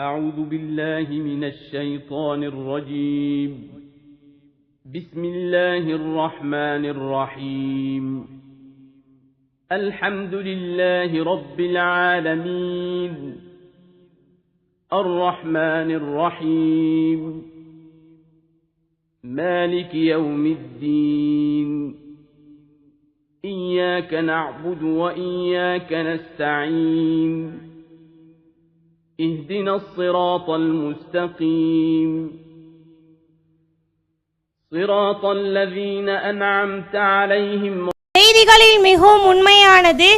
أعوذ بالله من الشيطان الرجيم. بسم الله الرحمن الرحيم. الحمد لله رب العالمين الرحمن الرحيم مالك يوم الدين إياك نعبد وإياك نستعين اهدنا الصراط المستقيم صراط الذين أنعمت عليهم. செய்திகளில் மிகவும் உண்மையானது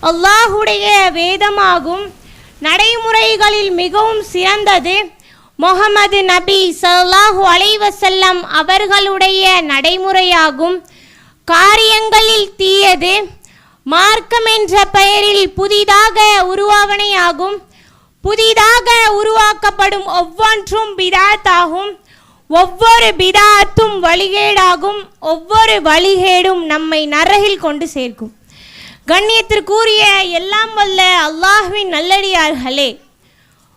அல்லாஹ்வுடைய வேதமாகும். நடைமுறைகளில் மிகவும் சிறந்தது முஹம்மது நபி ஸல்லல்லாஹு அலைஹி வஸல்லம் அவர்களுடைய நடைமுறையாகும். காரியங்களில் தீயது மார்க்கம் என்ற பெயரில் புதிதாக உருவாவனையாகும். புதிதாக உருவாக்கப்படும் ஒவ்வொன்றும் பிதாத்தாகும். ஒவ்வொரு பிதாத்தும் வழிகேடாகும். ஒவ்வொரு வழிகேடும் நம்மை நரகில் கொண்டு சேர்க்கும். கண்ணியத்திற்குரிய எல்லாம் வல்ல அல்லாஹ்வின் நல்லடியார்களே,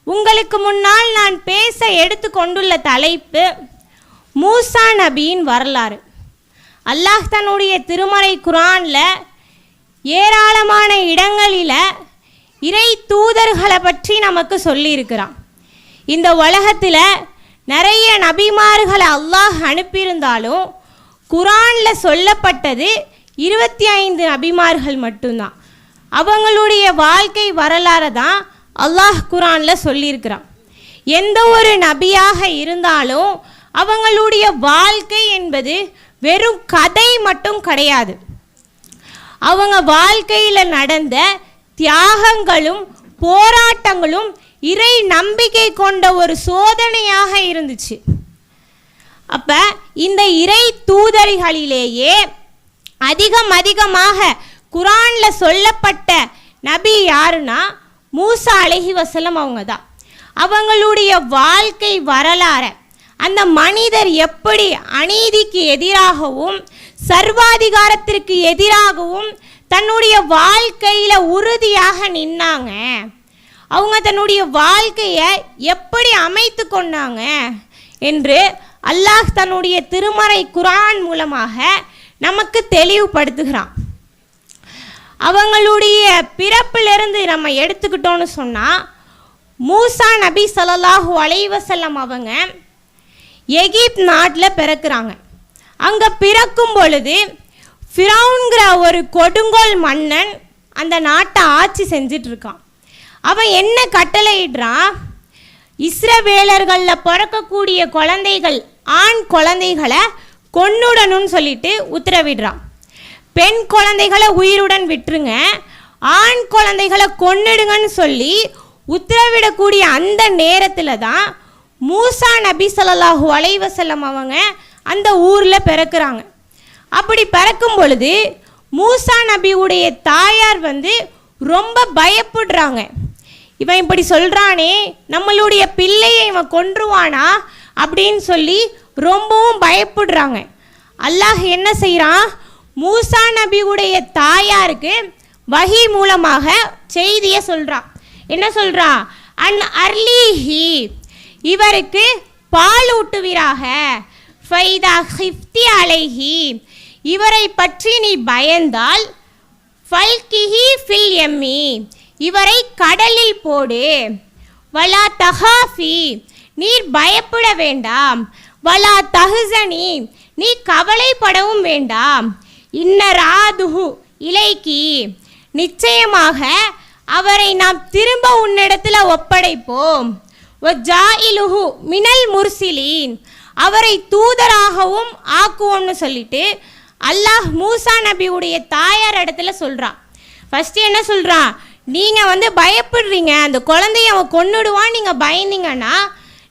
உங்களுக்கு முன்னால் நான் பேச எடுத்து கொண்டுள்ள தலைப்பு மூசா நபியின் வரலாறு. அல்லாஹ் தன்னுடைய திருமறை குர்ஆனில் ஏராளமான இடங்களில் இறை தூதர்களை பற்றி நமக்கு சொல்லியிருக்கிறான். இந்த உலகத்தில் நிறைய நபிமார்களை அல்லாஹ் அனுப்பியிருந்தாலும் குர்ஆனில் சொல்லப்பட்டது 25 நபிமார்கள் மட்டும்தான். அவங்களுடைய வாழ்க்கை வரலாறு தான் அல்லாஹ் குர்ஆனில் சொல்லியிருக்கிறான். எந்த ஒரு நபியாக இருந்தாலும் அவங்களுடைய வாழ்க்கை என்பது வெறும் கதை மட்டும் கிடையாது. அவங்க வாழ்க்கையில் நடந்த தியாகங்களும் போராட்டங்களும் இறை நம்பிக்கை கொண்ட ஒரு சோதனையாக இருந்துச்சு. அப்போ இந்த இறை தூதர்களிலேயே அதிகமாக குர்ஆனில் சொல்லப்பட்ட நபி யாருன்னா மூசா அலைஹி வஸல்லம் அவங்க தான். அவங்களுடைய வாழ்க்கை வரலாறு, அந்த மனிதர் எப்படி அநீதிக்கு எதிராகவும் சர்வாதிகாரத்திற்கு எதிராகவும் தன்னுடைய வாழ்க்கையில் உறுதியாக நின்னாங்க, அவங்க தன்னுடைய வாழ்க்கையை எப்படி அமைத்து கொண்டாங்க என்று அல்லாஹ் தன்னுடைய திருமறை குர்ஆன் மூலமாக நமக்கு தெளிவுபடுத்துகிறான். அவங்களுடைய பிறப்பிலிருந்து நம்ம எடுத்துக்கிட்டோன்னு சொன்னால், மூசா நபி ஸல்லல்லாஹு அலைஹி வஸல்லம் அவங்க எகிப்த் நாட்டில் பிறக்கிறாங்க. அங்கே பிறக்கும் பொழுது ஃபிரௌன்கிற ஒரு கொடுங்கோல் மன்னன் அந்த நாட்டை ஆட்சி செஞ்சிட்ருக்கான். அவன் என்ன கட்டளையிடுறான், இஸ்ரவேலர்களில் பிறக்கக்கூடிய குழந்தைகள், ஆண் குழந்தைகளை கொன்னுடணும்னு சொல்லிட்டு உத்தரவிடுறான். பெண் குழந்தைகளை உயிருடன் விட்டுருங்க, ஆண் குழந்தைகளை கொன்னுடுங்கன்னு சொல்லி உத்தரவிடக்கூடிய அந்த நேரத்தில் தான் மூசா நபி ஸல்லல்லாஹு அலைஹி வஸல்லம் அவங்க அந்த ஊரில் பிறக்கிறாங்க. அப்படி பிறக்கும் பொழுது மூசா நபியுடைய தாயார் ரொம்ப பயப்படுறாங்க. இவன் இப்படி சொல்கிறானே, நம்மளுடைய பிள்ளையை இவன் கொன்றுவானா அப்படின்னு சொல்லி ரொம்பவும் பயப்படுறாங்க. அல்லாஹ் என்ன செய்கிறான், மூசா நபியுடைய தாயாருக்கு வஹி மூலமாக செய்தியை சொல்கிறான். என்ன சொல்கிறான், அன் அர்லீஹி, இவருக்கு பால் ஊட்டுவீராக, ஃபைதா ஹிஃப்தி அலைஹி, இவரை பற்றி நீ பயந்தால், ஃபல்கிஹி ஃபில் எம்மி, இவரை கடலில் போடு, வலா தஹாஃபி, நீர் பயப்பட வேண்டாம், வலா தஹ்சனி, நீ கவலைப்படவும் வேண்டாம், இன்னராதுஹு இலைக்கி, நிச்சயமாக அவரை நாம் திரும்ப உன்னிடத்தில் ஒப்படைப்போம், வஜாயிலுஹு மினல் முர்சிலீன், அவரை தூதராகவும் ஆக்குவோம்னு சொல்லிட்டு அல்லாஹ் மூசா நபியுடைய தாயார் இடத்துல சொல்கிறான். ஃபஸ்ட்டு என்ன சொல்கிறான், நீங்கள் பயப்படுறீங்க, அந்த குழந்தைய அவன் கொன்னுடுவான், நீங்கள் பயந்தீங்கன்னா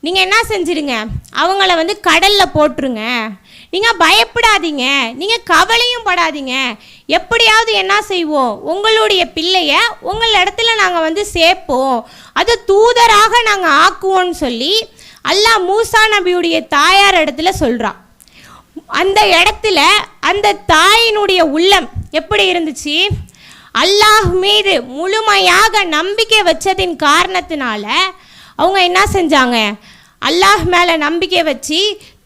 நீங்கள் என்ன செஞ்சிடுங்க, அவங்கள கடலில் போட்டுருங்க, நீங்கள் பயப்படாதீங்க, நீங்கள் கவலையும் படாதீங்க, எப்படியாவது என்ன செய்வோம், உங்களுடைய பிள்ளைய உங்கள் இடத்துல நாங்கள் சேர்ப்போம், அது தூதராக நாங்கள் ஆக்குவோம்னு சொல்லி அல்லாஹ் மூசா நபியுடைய தாயார் இடத்துல சொல்கிறான். அந்த இடத்துல அந்த தாயினுடைய உள்ளம் எப்படி இருந்துச்சு, அல்லாஹ் மீது முழுமையாக நம்பிக்கை வச்சதின் காரணத்தினால அவங்க என்ன செஞ்சாங்க, அல்லாஹ் மேலே நம்பிக்கை வச்சு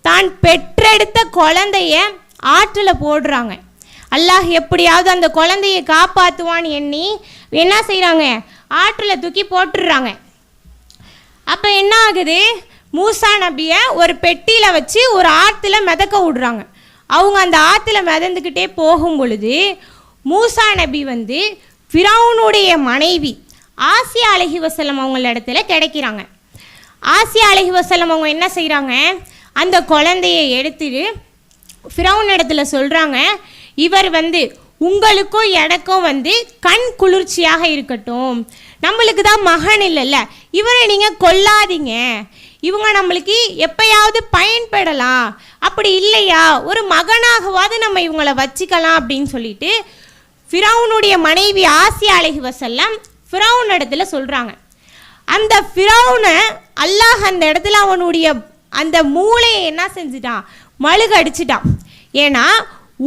தான் பெற்றெடுத்த குழந்தைய ஆற்றில் போடுறாங்க. அல்லாஹ் எப்படியாவது அந்த குழந்தையை காப்பாற்றுவான்னு எண்ணி என்ன செய்கிறாங்க, ஆற்றில் தூக்கி போட்டுடுறாங்க. அப்போ என்ன ஆகுது, மூசா நபியை ஒரு பெட்டியில் வச்சு ஒரு ஆற்றுல மிதக்க விடுறாங்க. அவங்க அந்த ஆற்றுல மிதந்துக்கிட்டே போகும் பொழுது மூசா நபி வந்து ஃபிரௌனுடைய மனைவி ஆசியா அலைஹிவஸல்லம் அவங்கள இடத்துல கிடைக்கிறாங்க. ஆசியா அலைஹிவஸல்லம் அவங்க என்ன செய்கிறாங்க, அந்த குழந்தையை எடுத்துட்டு ஃபிரௌன் இடத்துல சொல்கிறாங்க, இவர் வந்து உங்களுக்கும் எனக்கும் வந்து கண் குளிர்ச்சியாக இருக்கட்டும், நம்மளுக்கு தான் மகன் இல்லைல்ல, இவரை நீங்கள் கொல்லாதீங்க, இவங்க நம்மளுக்கு எப்பயாவது பயன்படலாம், அப்படி இல்லையா ஒரு மகனாகவாது நம்ம இவங்கள வச்சுக்கலாம் அப்படின்னு சொல்லிட்டு ஃபிரௌனுடைய மனைவி ஆசியா அலைஹிவஸல்லம் ஃபிரௌன் இடத்துல சொல்கிறாங்க. அந்த ஃபிரௌனை அல்லாஹ் அந்த இடத்துல அவனுடைய அந்த மூளையை என்ன செஞ்சிட்டான், மழுகடிச்சிட்டான். ஏன்னா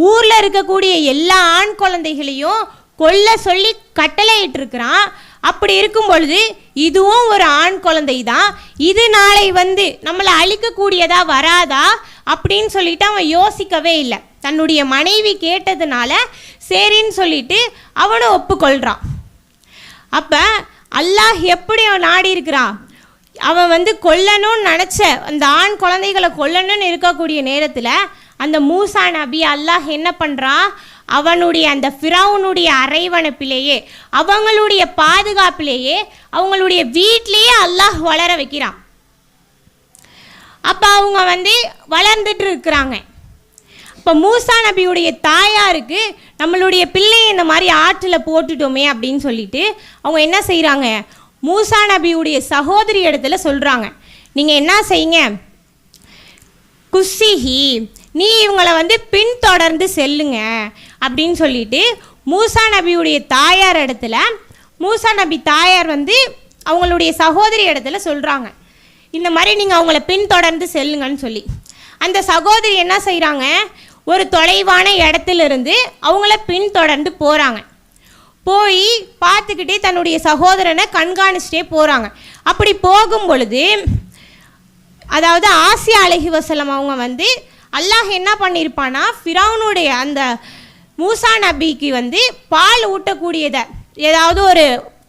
ஊரில் இருக்கக்கூடிய எல்லா ஆண் குழந்தைகளையும் கொல்ல சொல்லி கட்டளையிட்டு இருக்கிறான். அப்படி இருக்கும் பொழுது இதுவும் ஒரு ஆண் குழந்தை தான், இது நாளை வந்து நம்மளை அழிக்கக்கூடியதா வராதா அப்படின்னு சொல்லிட்டு அவன் யோசிக்கவே இல்லை. தன்னுடைய மனைவி கேட்டதுனால சரின்னு சொல்லிட்டு அவனும் ஒப்புக்கொள்கிறான். அப்போ அல்லாஹ் எப்படி அவன் நாடி இருக்கிறான், அவன் வந்து கொல்லணும்னு நினச்ச அந்த ஆண் குழந்தைகளை கொல்லணும்னு இருக்கக்கூடிய நேரத்தில் அந்த மூசா நபி அல்லாஹ் என்ன பண்ணுறான், அவனுடைய அந்த ஃபிரௌனுடைய அரவணைப்பிலேயே அவங்களுடைய பாதுகாப்பிலேயே அவங்களுடைய வீட்டிலேயே அல்லாஹ் வளர வைக்கிறான். அப்போ அவங்க வந்து வளர்ந்துட்டு இருக்கிறாங்க. இப்போ மூசா நபியுடைய தாயாருக்கு நம்மளுடைய பிள்ளையை இந்த மாதிரி ஆற்றில் போட்டுட்டோமே அப்படின்னு சொல்லிட்டு அவங்க என்ன செய்கிறாங்க, மூசா நபியுடைய சகோதரி இடத்துல சொல்கிறாங்க, நீங்கள் என்ன செய்யுங்க, குஸ்ஸிஹி நீ இவங்களை வந்து பின்தொடர்ந்து செல்லுங்க அப்படின்னு சொல்லிட்டு மூசா நபியுடைய தாயார் இடத்துல மூசா நபி தாயார் வந்து அவங்களுடைய சகோதரி இடத்துல சொல்கிறாங்க, இந்த மாதிரி நீங்கள் அவங்கள பின்தொடர்ந்து செல்லுங்கன்னு சொல்லி. அந்த சகோதரி என்ன செய்கிறாங்க, ஒரு தொலைவான இடத்துலேருந்து அவங்கள பின்தொடர்ந்து போகிறாங்க. போய் பார்த்துக்கிட்டே தன்னுடைய சகோதரனை கண்காணிச்சிட்டே போகிறாங்க. அப்படி போகும் பொழுது அதாவது ஆசியா அலைஹிவஸல்லம் அவங்க வந்து அல்லாஹ் என்ன பண்ணியிருப்பான்னா ஃபிரௌனுடைய அந்த மூசா நபிக்கு வந்து பால் ஊட்டக்கூடியதை ஏதாவது ஒரு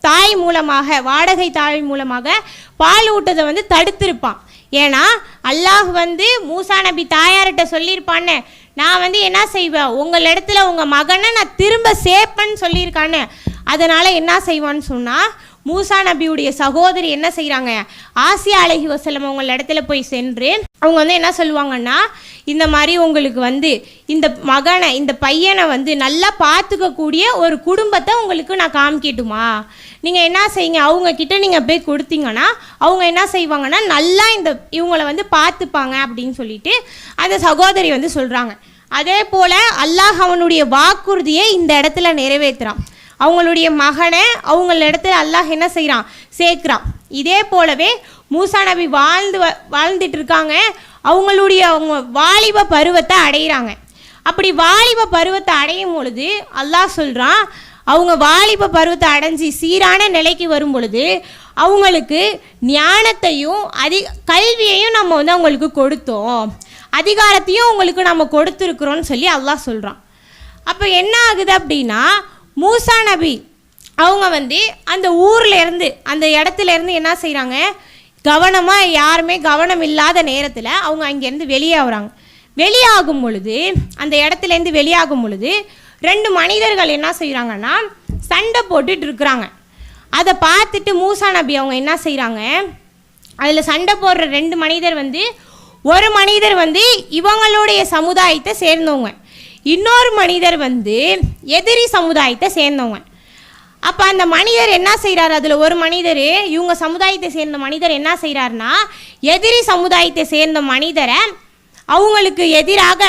தாய் மூலமாக வாடகை தாய் மூலமாக பால் ஊட்டதை வந்து தடுத்திருப்பான். ஏன்னா அல்லாஹ் வந்து மூசா நபி தாயார்கிட்ட சொல்லியிருப்பான்னு, நான் வந்து என்ன செய்வேன், உங்கள் இடத்துல உங்கள் மகனை நான் திரும்ப சேர்ப்பேன்னு சொல்லியிருக்கான்னு. அதனால் என்ன செய்வான்னு சொன்னால் மூசா நபியுடைய சகோதரி என்ன செய்கிறாங்க, ஆசியா அலைஹிவஸல்லம் அவங்கள இடத்துல போய் சென்று அவங்க வந்து என்ன சொல்லுவாங்கன்னா, இந்த மாதிரி உங்களுக்கு வந்து இந்த மகனை இந்த பையனை வந்து நல்லா பார்த்துக்கக்கூடிய ஒரு குடும்பத்தை உங்களுக்கு நான் காமிக்கட்டுமா, நீங்கள் என்ன செய்யுங்க, அவங்கக்கிட்ட நீங்கள் போய் கொடுத்தீங்கன்னா அவங்க என்ன செய்வாங்கன்னா நல்லா இவங்களை வந்து பார்த்துப்பாங்க அப்படின்னு சொல்லிட்டு அந்த சகோதரி வந்து சொல்கிறாங்க. அதே போல் அல்லாஹ் அவனுடைய வாக்குறுதியை இந்த இடத்துல நிறைவேற்றுறான். அவங்களுடைய மகனை அவங்கள இடத்துல அல்லாஹ் என்ன செய்கிறான், சேர்க்குறான். இதே போலவே மூசா நபி வாழ்ந்துட்டு இருக்காங்க. அவங்க வாலிப பருவத்தை அடைகிறாங்க. அப்படி வாலிப பருவத்தை அடையும் பொழுது அல்லாஹ் சொல்கிறான், அவங்க வாலிப பருவத்தை அடைஞ்சி சீரான நிலைக்கு வரும் பொழுது அவங்களுக்கு ஞானத்தையும் கல்வியையும் நம்ம வந்து அவங்களுக்கு கொடுத்தோம், அதிகாரத்தையும் அவங்களுக்கு நம்ம கொடுத்துருக்குறோன்னு சொல்லி அல்லாஹ் சொல்கிறான். அப்போ என்ன ஆகுது அப்படின்னா மூசா நபி அவங்க வந்து அந்த ஊர்லேருந்து அந்த இடத்துலேருந்து என்ன செய்கிறாங்க, கவனமாக யாருமே கவனம் இல்லாத நேரத்தில் அவங்க அங்கேருந்து வெளியாகிறாங்க. வெளியாகும் பொழுது அந்த இடத்துலேருந்து வெளியாகும் பொழுது 2 மனிதர்கள் என்ன செய்கிறாங்கன்னா சண்டை போட்டுட்டு இருக்கிறாங்க. அதை பார்த்துட்டு மூசா நபி அவங்க என்ன செய்கிறாங்க, அதில் சண்டை போடுற 2 மனிதர் வந்து ஒரு மனிதர் வந்து இவங்களுடைய சமுதாயத்தை சேர்ந்தவங்க, இன்னொரு மனிதர் வந்து எதிரி சமுதாயத்தை சேர்ந்தவங்க. அப்போ அந்த மனிதர் என்ன செய்கிறார், அதில் ஒரு மனிதர் இவங்க சமுதாயத்தை சேர்ந்த மனிதர் என்ன செய்கிறாருன்னா எதிரி சமுதாயத்தை சேர்ந்த மனிதரை அவங்களுக்கு எதிராக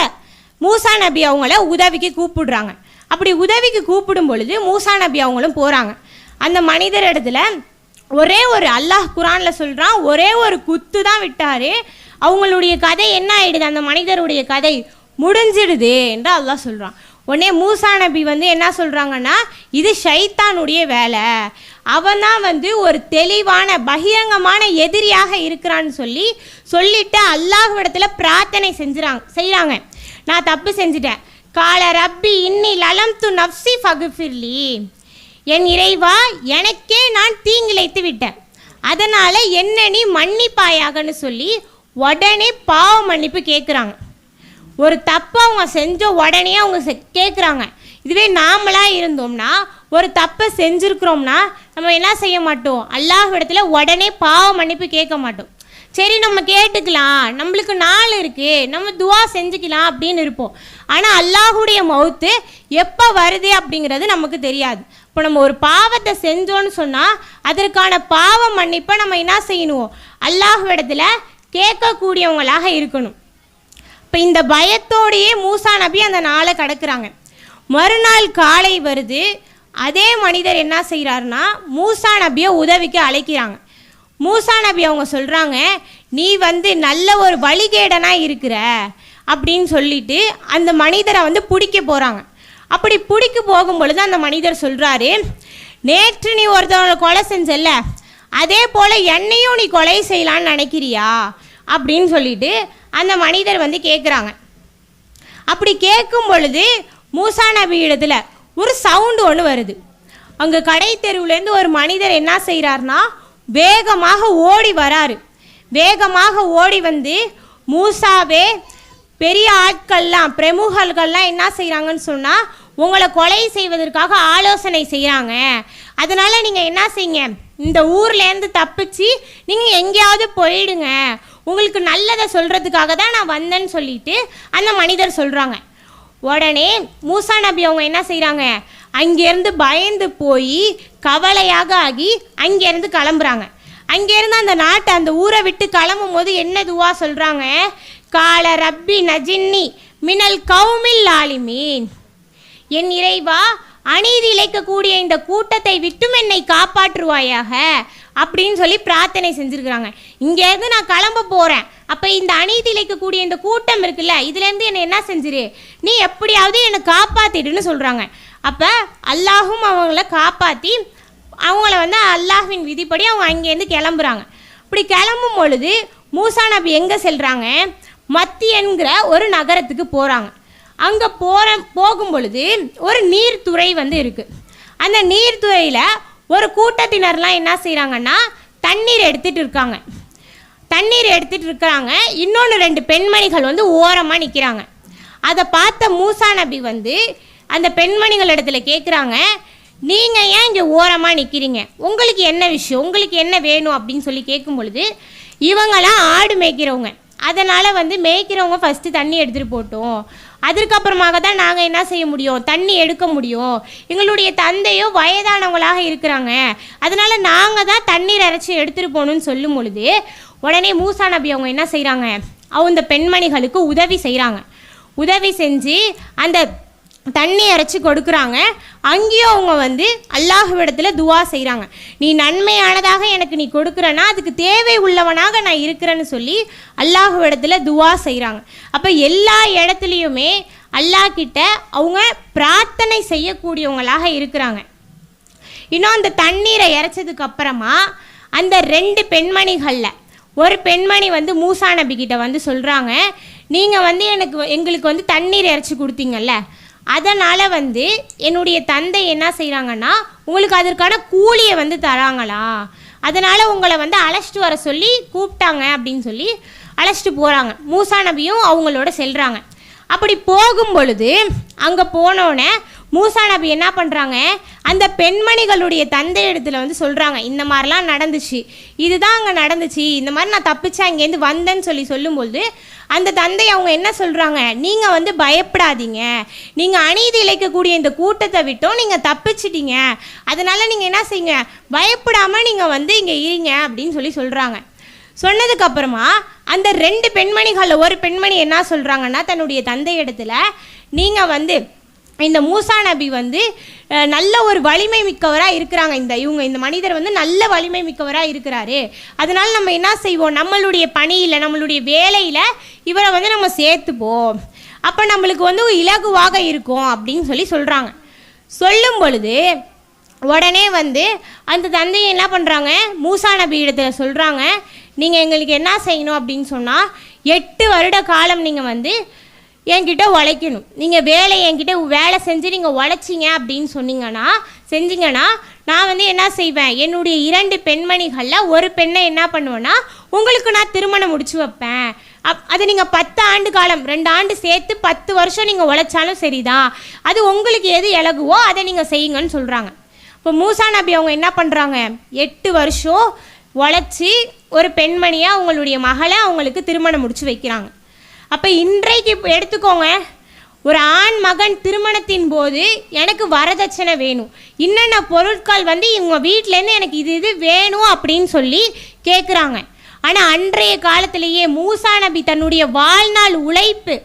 மூசா நபி அவங்கள உதவிக்கு கூப்பிடுறாங்க. அப்படி உதவிக்கு கூப்பிடும் பொழுது மூசா நபி அவங்களும் போகிறாங்க. அந்த மனிதர் இடத்துல ஒரே ஒரு அல்லாஹ் குரானில் சொல்கிறான், ஒரே ஒரு குத்து தான் விட்டார், அவங்களுடைய கதை என்ன ஆகிடுது, அந்த மனிதருடைய கதை முடிஞ்சிடுது என்று அல்லாஹ் சொல்கிறான். உடனே மூசா நபி வந்து என்ன சொல்கிறாங்கன்னா, இது ஷைத்தானுடைய வேலை, அவன் தான் வந்து ஒரு தெளிவான பகிரங்கமான எதிரியாக இருக்கிறான்னு சொல்லிட்டு அல்லாஹ்விடத்தில் பிரார்த்தனை செய்கிறாங்க. நான் தப்பு செஞ்சுட்டேன். கால ரப்பி இன்னி லலம் து நஃப்சி ஃபகுஃபிர்லி, என் இறைவா எனக்கே நான் தீங்கிழைத்து விட்டேன், அதனால் என்ன நீ மன்னிப்பாயாகன்னு சொல்லி உடனே பாவ மன்னிப்பு கேட்குறாங்க. ஒரு தப்பை அவங்க செஞ்ச உடனே அவங்க கேட்குறாங்க. இதுவே நாமளாக இருந்தோம்னா ஒரு தப்பை செஞ்சுருக்கிறோம்னா நம்ம என்ன செய்ய மாட்டோம், அல்லாஹ்விடத்தில் உடனே பாவ மன்னிப்பு கேட்க மாட்டோம். சரி நம்ம கேட்டுக்கலாம், நம்மளுக்கு நாள் இருக்குது, நம்ம துவா செஞ்சுக்கலாம் அப்படின்னு இருப்போம். ஆனால் அல்லாஹுடைய மௌத்து எப்போ வருது அப்படிங்கிறது நமக்கு தெரியாது. இப்போ நம்ம ஒரு பாவத்தை செஞ்சோன்னு சொன்னால் அதற்கான பாவ மன்னிப்பை நம்ம என்ன செய்யணும், அல்லாஹ்விடத்தில் கேட்கக்கூடியவங்களாக இருக்கணும். இப்போ இந்த பயத்தோடையே மூசா நபி அந்த நாளை கடக்குறாங்க. மறுநாள் காலை வருது. அதே மனிதர் என்ன செய்கிறாருன்னா மூசா நபியை உதவிக்கு அழைக்கிறாங்க. மூசா நபி அவங்க சொல்கிறாங்க, நீ வந்து நல்ல ஒரு வழிகேடனாக இருக்கிற அப்படின்னு சொல்லிட்டு அந்த மனிதரை வந்து பிடிக்க போகிறாங்க. அப்படி பிடிக்க போகும் பொழுது அந்த மனிதர் சொல்கிறாரு, நேற்று நீ ஒருத்தவங்களை கொலை செஞ்சல்ல, அதே போல் என்னையும் நீ கொலை செய்யலான்னு நினைக்கிறியா அப்படின்னு சொல்லிட்டு அந்த மனிதர் வந்து கேட்குறாங்க. அப்படி கேட்கும் பொழுது மூசா நபி இடத்துல ஒரு சவுண்டு ஒன்று வருது. அங்கே கடை தெருவுலேருந்து ஒரு மனிதர் என்ன செய்கிறார்னா வேகமாக ஓடி வராரு. வேகமாக ஓடி வந்து, மூசாவே, பெரிய ஆட்கள்லாம் பிரமுகர்கள்லாம் என்ன செய்கிறாங்கன்னு சொன்னால் உங்களை கொலை செய்வதற்காக ஆலோசனை செய்கிறாங்க, அதனால் நீங்கள் என்ன செய்யுங்க, இந்த ஊர்லேருந்து தப்பிச்சு நீங்கள் எங்கேயாவது போயிடுங்க, உங்களுக்கு நல்லதை சொல்கிறதுக்காக தான் நான் வந்தேன்னு சொல்லிட்டு அந்த மனிதர் சொல்கிறாங்க. உடனே மூசா நபி அவங்க என்ன செய்கிறாங்க, அங்கேருந்து பயந்து போய் கவலையாக ஆகி அங்கேருந்து கிளம்புறாங்க. அங்கேருந்து அந்த நாட்டை அந்த ஊரை விட்டு கிளம்பும் போது என்ன துவா சொல்கிறாங்க, கால ரப்பி நஜின்னி மினல் கௌமில் ஆலிமீன், என் இறைவா அநீதி இழைக்கக்கூடிய இந்த கூட்டத்தை விட்டும் என்னை காப்பாற்றுவாயாக அப்படின்னு சொல்லி பிரார்த்தனை செஞ்சுருக்கிறாங்க. இங்கேருந்து நான் கிளம்ப போகிறேன், அப்போ இந்த அநீதி இழைக்கக்கூடிய இந்த கூட்டம் இருக்குல்ல, இதுலேருந்து என்னை என்ன செஞ்சிரு, நீ எப்படியாவது என்னை காப்பாற்றிடுன்னு சொல்கிறாங்க. அப்போ அல்லாஹும் அவங்கள காப்பாற்றி அவங்கள வந்து அல்லாஹ்வின் விதிப்படி அவங்க அங்கேருந்து கிளம்புறாங்க. இப்படி கிளம்பும் பொழுது மூசா நபி எங்கே செல்கிறாங்க, மத்தியன்கிற ஒரு நகரத்துக்கு போகிறாங்க. அங்கே போகும் பொழுது ஒரு நீர்த்துறை வந்து இருக்குது. அந்த நீர்த்துறையில் ஒரு கூட்டத்தினர்லாம் என்ன செய்கிறாங்கன்னா தண்ணீர் எடுத்துகிட்டு இருக்காங்க. இன்னொன்று 2 பெண்மணிகள் வந்து ஓரமாக நிற்கிறாங்க. அதை பார்த்த மூசா நபி வந்து அந்த பெண்மணிகள் இடத்துல கேட்குறாங்க, நீங்கள் ஏன் இங்கே ஓரமாக நிற்கிறீங்க, உங்களுக்கு என்ன விஷயம், உங்களுக்கு என்ன வேணும் அப்படின்னு சொல்லி கேட்கும் பொழுது, இவங்களாம் ஆடு மேய்க்கிறவங்க, அதனால் வந்து மேய்க்கிறவங்க ஃபஸ்ட்டு தண்ணி எடுத்துகிட்டு போட்டோம், அதுக்கப்புறமாக தான் நாங்கள் என்ன செய்ய முடியும், தண்ணி எடுக்க முடியும், எங்களுடைய தந்தையோ வயதானவங்களாக இருக்கிறாங்க, அதனால் நாங்கள் தான் தண்ணீர் இறைச்சி எடுத்துகிட்டு போகணுன்னு சொல்லும் பொழுது உடனே மூசா நபி அவங்க என்ன செய்கிறாங்க, அந்த பெண்மணிகளுக்கு உதவி செய்கிறாங்க. உதவி செஞ்சு அந்த தண்ணி இறைச்சி கொடுக்குறாங்க. அங்கேயும் அவங்க வந்து அல்லாஹ்விடத்தில் துவா செய்கிறாங்க, நீ நன்மையானதாக எனக்கு நீ கொடுக்குறன்னா அதுக்கு தேவை உள்ளவனாக நான் இருக்கிறேன்னு சொல்லி அல்லாஹ்விடத்தில் துவா செய்கிறாங்க. அப்போ எல்லா இடத்துலையுமே அல்லாஹ் கிட்ட அவங்க பிரார்த்தனை செய்யக்கூடியவங்களாக இருக்கிறாங்க. இன்னும் அந்த தண்ணீரை இறைச்சதுக்கு அப்புறமா அந்த 2 பெண்மணிகளில் ஒரு பெண்மணி வந்து மூசா நபி கிட்ட வந்து சொல்கிறாங்க, நீங்கள் வந்து எங்களுக்கு வந்து தண்ணீர் இறைச்சி கொடுத்தீங்கல்ல, அதனால் வந்து என்னுடைய தந்தை என்ன செய்கிறாங்கன்னா உங்களுக்கு அதற்கான கூலியை வந்து தராங்களா, அதனால் உங்களை வந்து அழைச்சிட்டு வர சொல்லி கூப்பிட்டாங்க அப்படின்னு சொல்லி அழைச்சிட்டு போகிறாங்க. மூசா நபியும் அவங்களோட செல்கிறாங்க. அப்படி போகும் பொழுது அங்கே போனோடனே மூசா நபி என்ன பண்ணுறாங்க, அந்த பெண்மணிகளுடைய தந்தை இடத்துல வந்து சொல்கிறாங்க, இந்த மாதிரிலாம் நடந்துச்சு, இதுதான் அங்கே நடந்துச்சு, இந்த மாதிரி நான் தப்பிச்சு அங்கேருந்து வந்தேன்னு சொல்லும்பொழுது அந்த தந்தை அவங்க என்ன சொல்கிறாங்க, நீங்கள் வந்து பயப்படாதீங்க, நீங்கள் அநீதி இழைக்கக்கூடிய இந்த கூட்டத்தை விட்டோம் நீங்கள் தப்பிச்சிட்டீங்க, அதனால் நீங்கள் என்ன செய்யுங்க, பயப்படாமல் நீங்கள் வந்து இங்கே இருங்க அப்படின்னு சொல்கிறாங்க. சொன்னதுக்கப்புறமா அந்த 2 பெண்மணிகளில் ஒரு பெண்மணி என்ன சொல்கிறாங்கன்னா தன்னுடைய தந்தை இடத்துல, நீங்கள் வந்து இந்த மூசா நபி வந்து நல்ல ஒரு வலிமை மிக்கவராக இருக்கிறாங்க, இந்த மனிதர் வந்து நல்ல வலிமை மிக்கவராக இருக்கிறாரு, அதனால் நம்ம என்ன செய்வோம், நம்மளுடைய பணியில் நம்மளுடைய வேலையில் இவரை வந்து நம்ம சேர்த்துப்போம், அப்போ நம்மளுக்கு வந்து இலகுவாக இருக்கும் அப்படின்னு சொல்கிறாங்க. சொல்லும் பொழுது உடனே வந்து அந்த தந்தையை என்ன பண்ணுறாங்க, மூசா நபி இடத்துல சொல்கிறாங்க, நீங்கள் எங்களுக்கு என்ன செய்யணும் அப்படின்னு சொன்னால் 8 வருட காலம் நீங்கள் வந்து என்கிட்ட உழைக்கணும். நீங்கள் என்கிட்ட வேலை செஞ்சு நீங்கள் உழைச்சிங்க அப்படின்னு செஞ்சீங்கன்னா நான் வந்து என்ன செய்வேன், என்னுடைய 2 பெண்மணிகளில் ஒரு பெண்ணை என்ன பண்ணுவேன்னா உங்களுக்கு நான் திருமணம் முடிச்சு வைப்பேன். அது நீங்கள் 10 ஆண்டு காலம் 2 ஆண்டு சேர்த்து 10 வருஷம் நீங்கள் உழைச்சாலும் சரிதான், அது உங்களுக்கு எது இலகுவோ அதை நீங்கள் செய்யுங்கன்னு சொல்கிறாங்க. இப்போ மூசா நபி அவங்க என்ன பண்ணுறாங்க, 8 வருஷம் உழைச்சி ஒரு பெண்மணியாக அவங்களுடைய மகளை அவங்களுக்கு திருமணம் முடிச்சு வைக்கிறாங்க. அப்போ இன்றைக்கு எடுத்துக்கோங்க, ஒரு ஆண் மகன் திருமணத்தின் போது எனக்கு வரதட்சணை வேணும், என்னென்ன பொருட்கள் வந்து இவங்க வீட்டிலேருந்து எனக்கு இது வேணும் அப்படின்னு சொல்லி கேட்குறாங்க. ஆனால் அன்றைய காலத்திலேயே மூசா நபி தன்னுடைய வாழ்நாள் உழைப்பு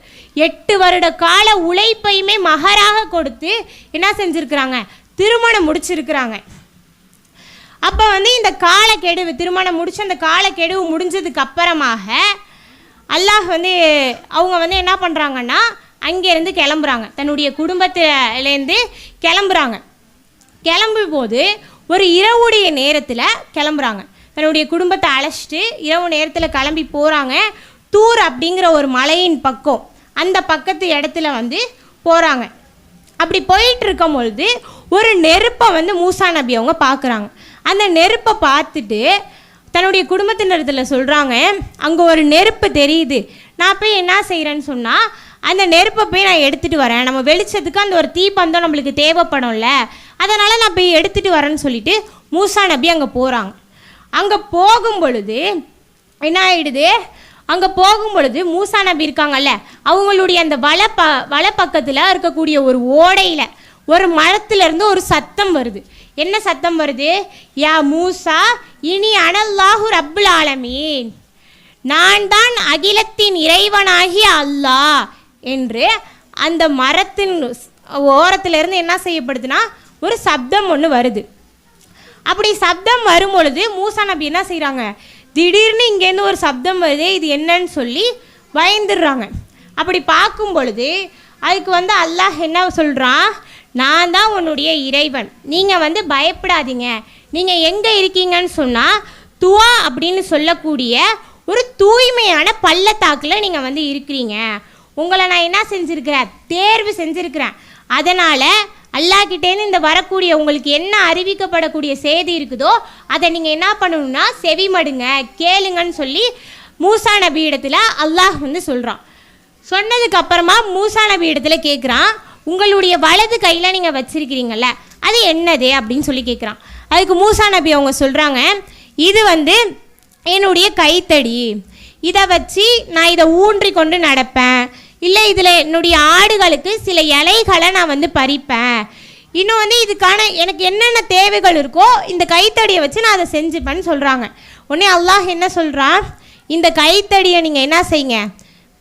8 வருட கால உழைப்பையுமே மகராக கொடுத்து என்ன செஞ்சுருக்கிறாங்க, திருமணம் முடிச்சிருக்கிறாங்க. அப்போ வந்து இந்த காலக்கெடுவு திருமணம் முடிச்சு அந்த காலக்கெடுவு முடிஞ்சதுக்கு அப்புறமாக அல்லாஹ் வந்து அவங்க வந்து என்ன பண்ணுறாங்கன்னா அங்கேருந்து கிளம்புறாங்க, தன்னுடைய குடும்பத்திலேருந்து கிளம்புறாங்க. கிளம்பும் போது ஒரு இரவுடைய நேரத்தில் கிளம்புறாங்க, தன்னுடைய குடும்பத்தை அழைச்சிட்டு இரவு நேரத்தில் கிளம்பி போகிறாங்க. தூர் அப்படிங்கிற ஒரு மலையின் பக்கம் அந்த பக்கத்து இடத்துல வந்து போகிறாங்க. அப்படி போயிட்டு இருக்கும் பொழுது ஒரு நெருப்பை வந்து மூசா நபி அவங்க பார்க்குறாங்க. அந்த நெருப்பை பார்த்துட்டு தன்னுடைய குடும்பத்தினரிடத்தில் சொல்கிறாங்க, அங்கே ஒரு நெருப்பு தெரியுது, நான் போய் என்ன செய்கிறேன்னு சொன்னால் அந்த நெருப்பை போய் நான் எடுத்துகிட்டு வரேன், நம்ம வெளிச்சத்துக்கு அந்த ஒரு தீப்பந்தம் நம்மளுக்கு தேவைப்படும்ல, அதனால் நான் போய் எடுத்துகிட்டு வரேன்னு சொல்லிட்டு மூசா நபி அங்கே போகிறாங்க. அங்கே போகும் பொழுது என்ன ஆகிடுது, அங்கே போகும் பொழுது மூசா நபி இருக்காங்கல்ல, அவங்களுடைய அந்த வலப்பக்கத்தில் இருக்கக்கூடிய ஒரு ஓடையில் ஒரு மரத்துலேருந்து ஒரு சத்தம் வருது. என்ன சத்தம் வருது, யா மூசா இனி அனல்லாஹு ரப்புல் ஆலமீன், நான் தான் அகிலத்தின் இறைவனாகிய அல்லாஹ் என்று அந்த மரத்தின் ஓரத்திலிருந்து என்ன செய்யப்படுதுன்னா ஒரு சப்தம் ஒன்று வருது. அப்படி சப்தம் வரும் பொழுது மூசா நபி என்ன செய்கிறாங்க, திடீர்னு இங்கேருந்து ஒரு சப்தம் வருது, இது என்னன்னு சொல்லி பயந்துடுறாங்க. அப்படி பார்க்கும் பொழுது அதுக்கு வந்து அல்லாஹ் என்ன சொல்கிறான், நான் தான் உன்னுடைய இறைவன், நீங்கள் வந்து பயப்படாதீங்க, நீங்கள் எங்கே இருக்கீங்கன்னு சொன்னால் துவா அப்படின்னு சொல்லக்கூடிய ஒரு தூய்மையான பள்ளத்தாக்கில் நீங்கள் வந்து இருக்கிறீங்க, உங்களை நான் என்ன செஞ்சுருக்கிறேன், தேர்வு செஞ்சுருக்கிறேன், அதனால் அல்லாஹ்கிட்டேருந்து இந்த வரக்கூடிய உங்களுக்கு என்ன அறிவிக்கப்படக்கூடிய செய்தி இருக்குதோ அதை நீங்கள் என்ன பண்ணணும்னா செவிமடுங்க கேளுங்கன்னு சொல்லி மூசா நபி இடத்துல அல்லாஹ் வந்து சொல்கிறான். சொன்னதுக்கு அப்புறமா மூசா நபி இடத்துல கேட்குறான், உங்களுடைய வலது கையில் நீங்கள் வச்சிருக்கிறீங்கல்ல அது என்னது அப்படின்னு சொல்லி கேட்குறான். அதுக்கு மூசா நபி அவங்க சொல்கிறாங்க, இது வந்து என்னுடைய கைத்தடி, இதை வச்சு நான் இதை ஊன்றி கொண்டு நடப்பேன், இல்லை இதில் என்னுடைய ஆடுகளுக்கு சில இலைகளை நான் வந்து பறிப்பேன், இன்னும் வந்து இதுக்கான எனக்கு என்னென்ன தேவைகள் இருக்கோ இந்த கைத்தடியை வச்சு நான் அதை செஞ்சுப்பேன்னு சொல்கிறாங்க. உடனே அல்லாஹ் என்ன சொல்கிறான், இந்த கைத்தடியை நீங்கள் என்ன செய்யுங்க,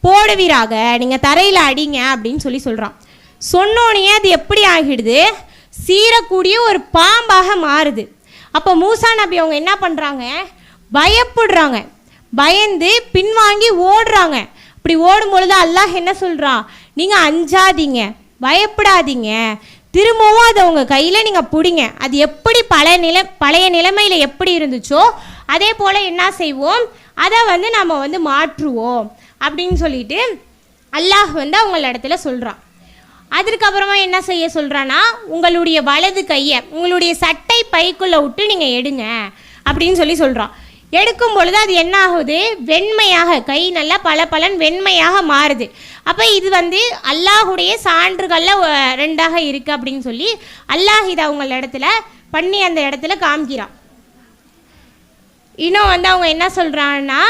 போடுவீராக, நீங்கள் தரையில் அடிங்க அப்படின்னு சொல்லி சொல்கிறான். சொன்னோன்னே அது எப்படி ஆகிடுது, சீரக்கூடிய ஒரு பாம்பாக மாறுது. அப்போ மூசா நபி அவங்க என்ன பண்ணுறாங்க, பயப்படுறாங்க, பயந்து பின்வாங்கி ஓடுறாங்க. அப்படி ஓடும் பொழுது அல்லாஹ் என்ன சொல்கிறான், நீங்கள் அஞ்சாதீங்க, பயப்படாதீங்க, திரும்பவும் அதை உங்கள் கையில் நீங்கள் பிடிங்க, அது எப்படி பழைய நிலைமையில் எப்படி இருந்துச்சோ அதே போல் என்ன செய்வோம், அதை வந்து நம்ம வந்து மாற்றுவோம் அப்படின்னு சொல்லிட்டு அல்லாஹ் வந்து அவங்கள இடத்துல சொல்கிறான். அதுக்கப்புறமா என்ன செய்ய சொல்கிறான்னா, உங்களுடைய வலது கையை உங்களுடைய சட்டை பைக்குள்ளே விட்டு நீங்கள் எடுங்க அப்படின்னு சொல்லி சொல்கிறான். எடுக்கும் பொழுது அது என்ன ஆகுது, வெண்மையாக, கை நல்லா பலன் வெண்மையாக மாறுது. அப்போ இது வந்து அல்லாஹுடைய சான்றுகளில் 2ஆக இருக்குது அப்படின்னு சொல்லி அல்லாஹ் இதை அவங்கள இடத்துல பண்ணி அந்த இடத்துல காமிக்கிறான். இன்னும் வந்து அவங்க என்ன சொல்கிறான்னா,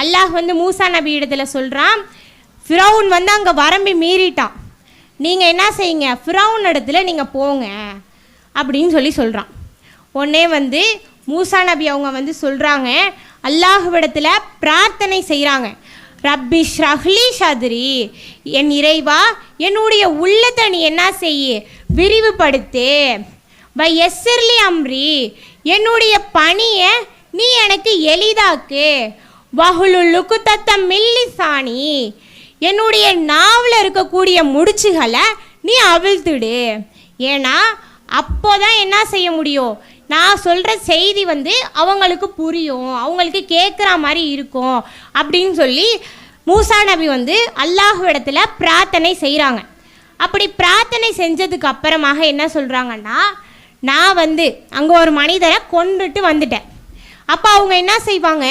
அல்லாஹ் வந்து மூசா நபி இடத்துல சொல்கிறான், ஃபிரௌன் வந்து அங்கே வரம்பி மீறிட்டான், நீங்கள் என்ன செய்யுங்க, ஃபிரௌன் இடத்துல நீங்கள் போங்க அப்படின்னு சொல்லி சொல்கிறான். உடனே வந்து மூசா நபி அவங்க வந்து சொல்கிறாங்க, அல்லாஹ்விடத்தில் பிரார்த்தனை செய்கிறாங்க, ரப்பி ஷ்ரஹ்லி சத்ரி, என் இறைவா என்னுடைய உள்ளத்தை நீ என்ன செய்ய விரிவுபடுத்து, வயஸ்ஸிர்லி அம்ரி என்னுடைய பணியை நீ எனக்கு எளிதாக்கு, வஹுலுல் உக்தத்தம் மின் லிசானி என்னுடைய நாவில் இருக்கக்கூடிய முடிச்சுகளை நீ அவிழ்த்துடு. ஏன்னா அப்போதான் என்ன செய்ய முடியும், நான் சொல்கிற செய்தி அவங்களுக்கு புரியும், அவங்களுக்கு கேட்குற மாதிரி இருக்கும் அப்படின்னு சொல்லி மூசா நபி அல்லாஹ்விடத்தில் பிரார்த்தனை செய்கிறாங்க. அப்படி பிரார்த்தனை செஞ்சதுக்கு அப்புறமாக என்ன சொல்கிறாங்கன்னா, நான் அங்கே ஒரு மனிதரை கொண்டுட்டு வந்துட்டேன். அப்போ அவங்க என்ன செய்வாங்க,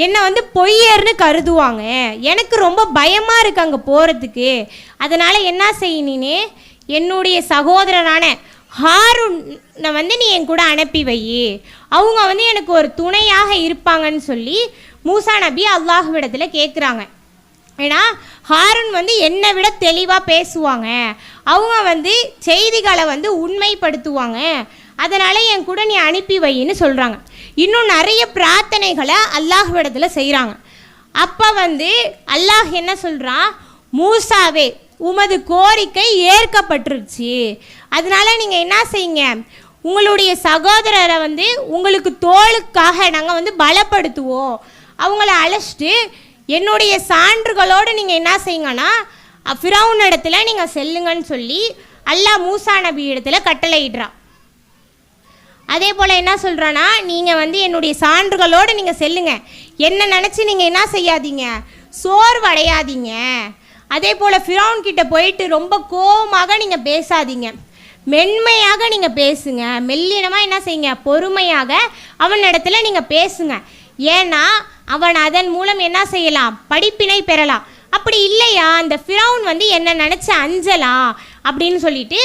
என்னை பொய்யர்னு கருதுவாங்க. எனக்கு ரொம்ப பயமாக இருக்குது அங்கே போகிறதுக்கு. அதனால் என்ன செய்யினே, என்னுடைய சகோதரரான ஹாரூனை நீ என் கூட அனுப்பி வை, அவங்க எனக்கு ஒரு துணையாக இருப்பாங்கன்னு சொல்லி மூசா நபி அல்லாஹ்விடத்தில் கேட்குறாங்க. ஏன்னா ஹாரூன் என்னை விட தெளிவாக பேசுவாங்க, அவங்க செய்திகளை உண்மைப்படுத்துவாங்க, அதனால் என் கூட நீ அனுப்பி வைன்னு சொல்கிறாங்க. இன்னும் நிறைய பிரார்த்தனைகளை அல்லாஹ்விடத்தில் செய்கிறாங்க. அப்போ அல்லாஹ் என்ன சொல்கிறான், மூசாவே உமது கோரிக்கை ஏற்கப்பட்டுருச்சு, அதனால நீங்கள் என்ன செய்யுங்க, உங்களுடைய சகோதரரை உங்களுக்கு தோளுக்காக நாங்கள் பலப்படுத்துவோம், அவங்கள அழைச்சிட்டு என்னுடைய சான்றுகளோடு நீங்கள் என்ன செய்யுங்கன்னா ஃபிரௌன் இடத்துல நீங்கள் செல்லுங்கன்னு சொல்லி அல்லாஹ் மூசா நபி இடத்துல கட்டளையிடுறான். அதே போல் என்ன சொல்கிறான்னா, நீங்கள் என்னுடைய சான்றுகளோடு நீங்கள் செல்லுங்க, என்ன நினச்சி நீங்கள் என்ன செய்யாதீங்க, சோர்வடையாதீங்க. அதே போல் ஃபிரௌன் கிட்ட போயிட்டு ரொம்ப கோபமாக நீங்கள் பேசாதீங்க, மென்மையாக நீங்கள் பேசுங்க, மெல்லினமாக என்ன செய்யுங்க, பொறுமையாக அவனிடத்துல நீங்கள் பேசுங்க. ஏன்னா அவன் அதன் மூலம் என்ன செய்யலாம், படிப்பினை பெறலாம். அப்படி இல்லையா அந்த ஃபிரௌன் என்ன நினச்சி அஞ்சலாம் அப்படின்னு சொல்லிட்டு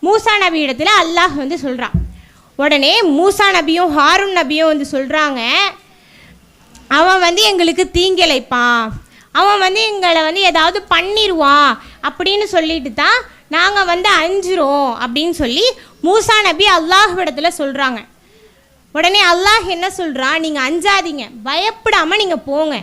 மூசா நபி இடத்துல அல்லாஹ் சொல்கிறான். உடனே மூசா நபியும் ஹாரூன் நபியும் சொல்கிறாங்க, அவன் எங்களுக்கு தீங்கிழைப்பான், அவன் எங்களை ஏதாவது பண்ணிடுவான் அப்படின்னு சொல்லிட்டு தான் நாங்கள் அஞ்சுறோம் அப்படின்னு சொல்லி மூசா நபி அல்லாஹ்விடத்தில் சொல்கிறாங்க. உடனே அல்லாஹ் என்ன சொல்கிறான், நீங்கள் அஞ்சாதீங்க, பயப்படாமல் நீங்கள் போங்க.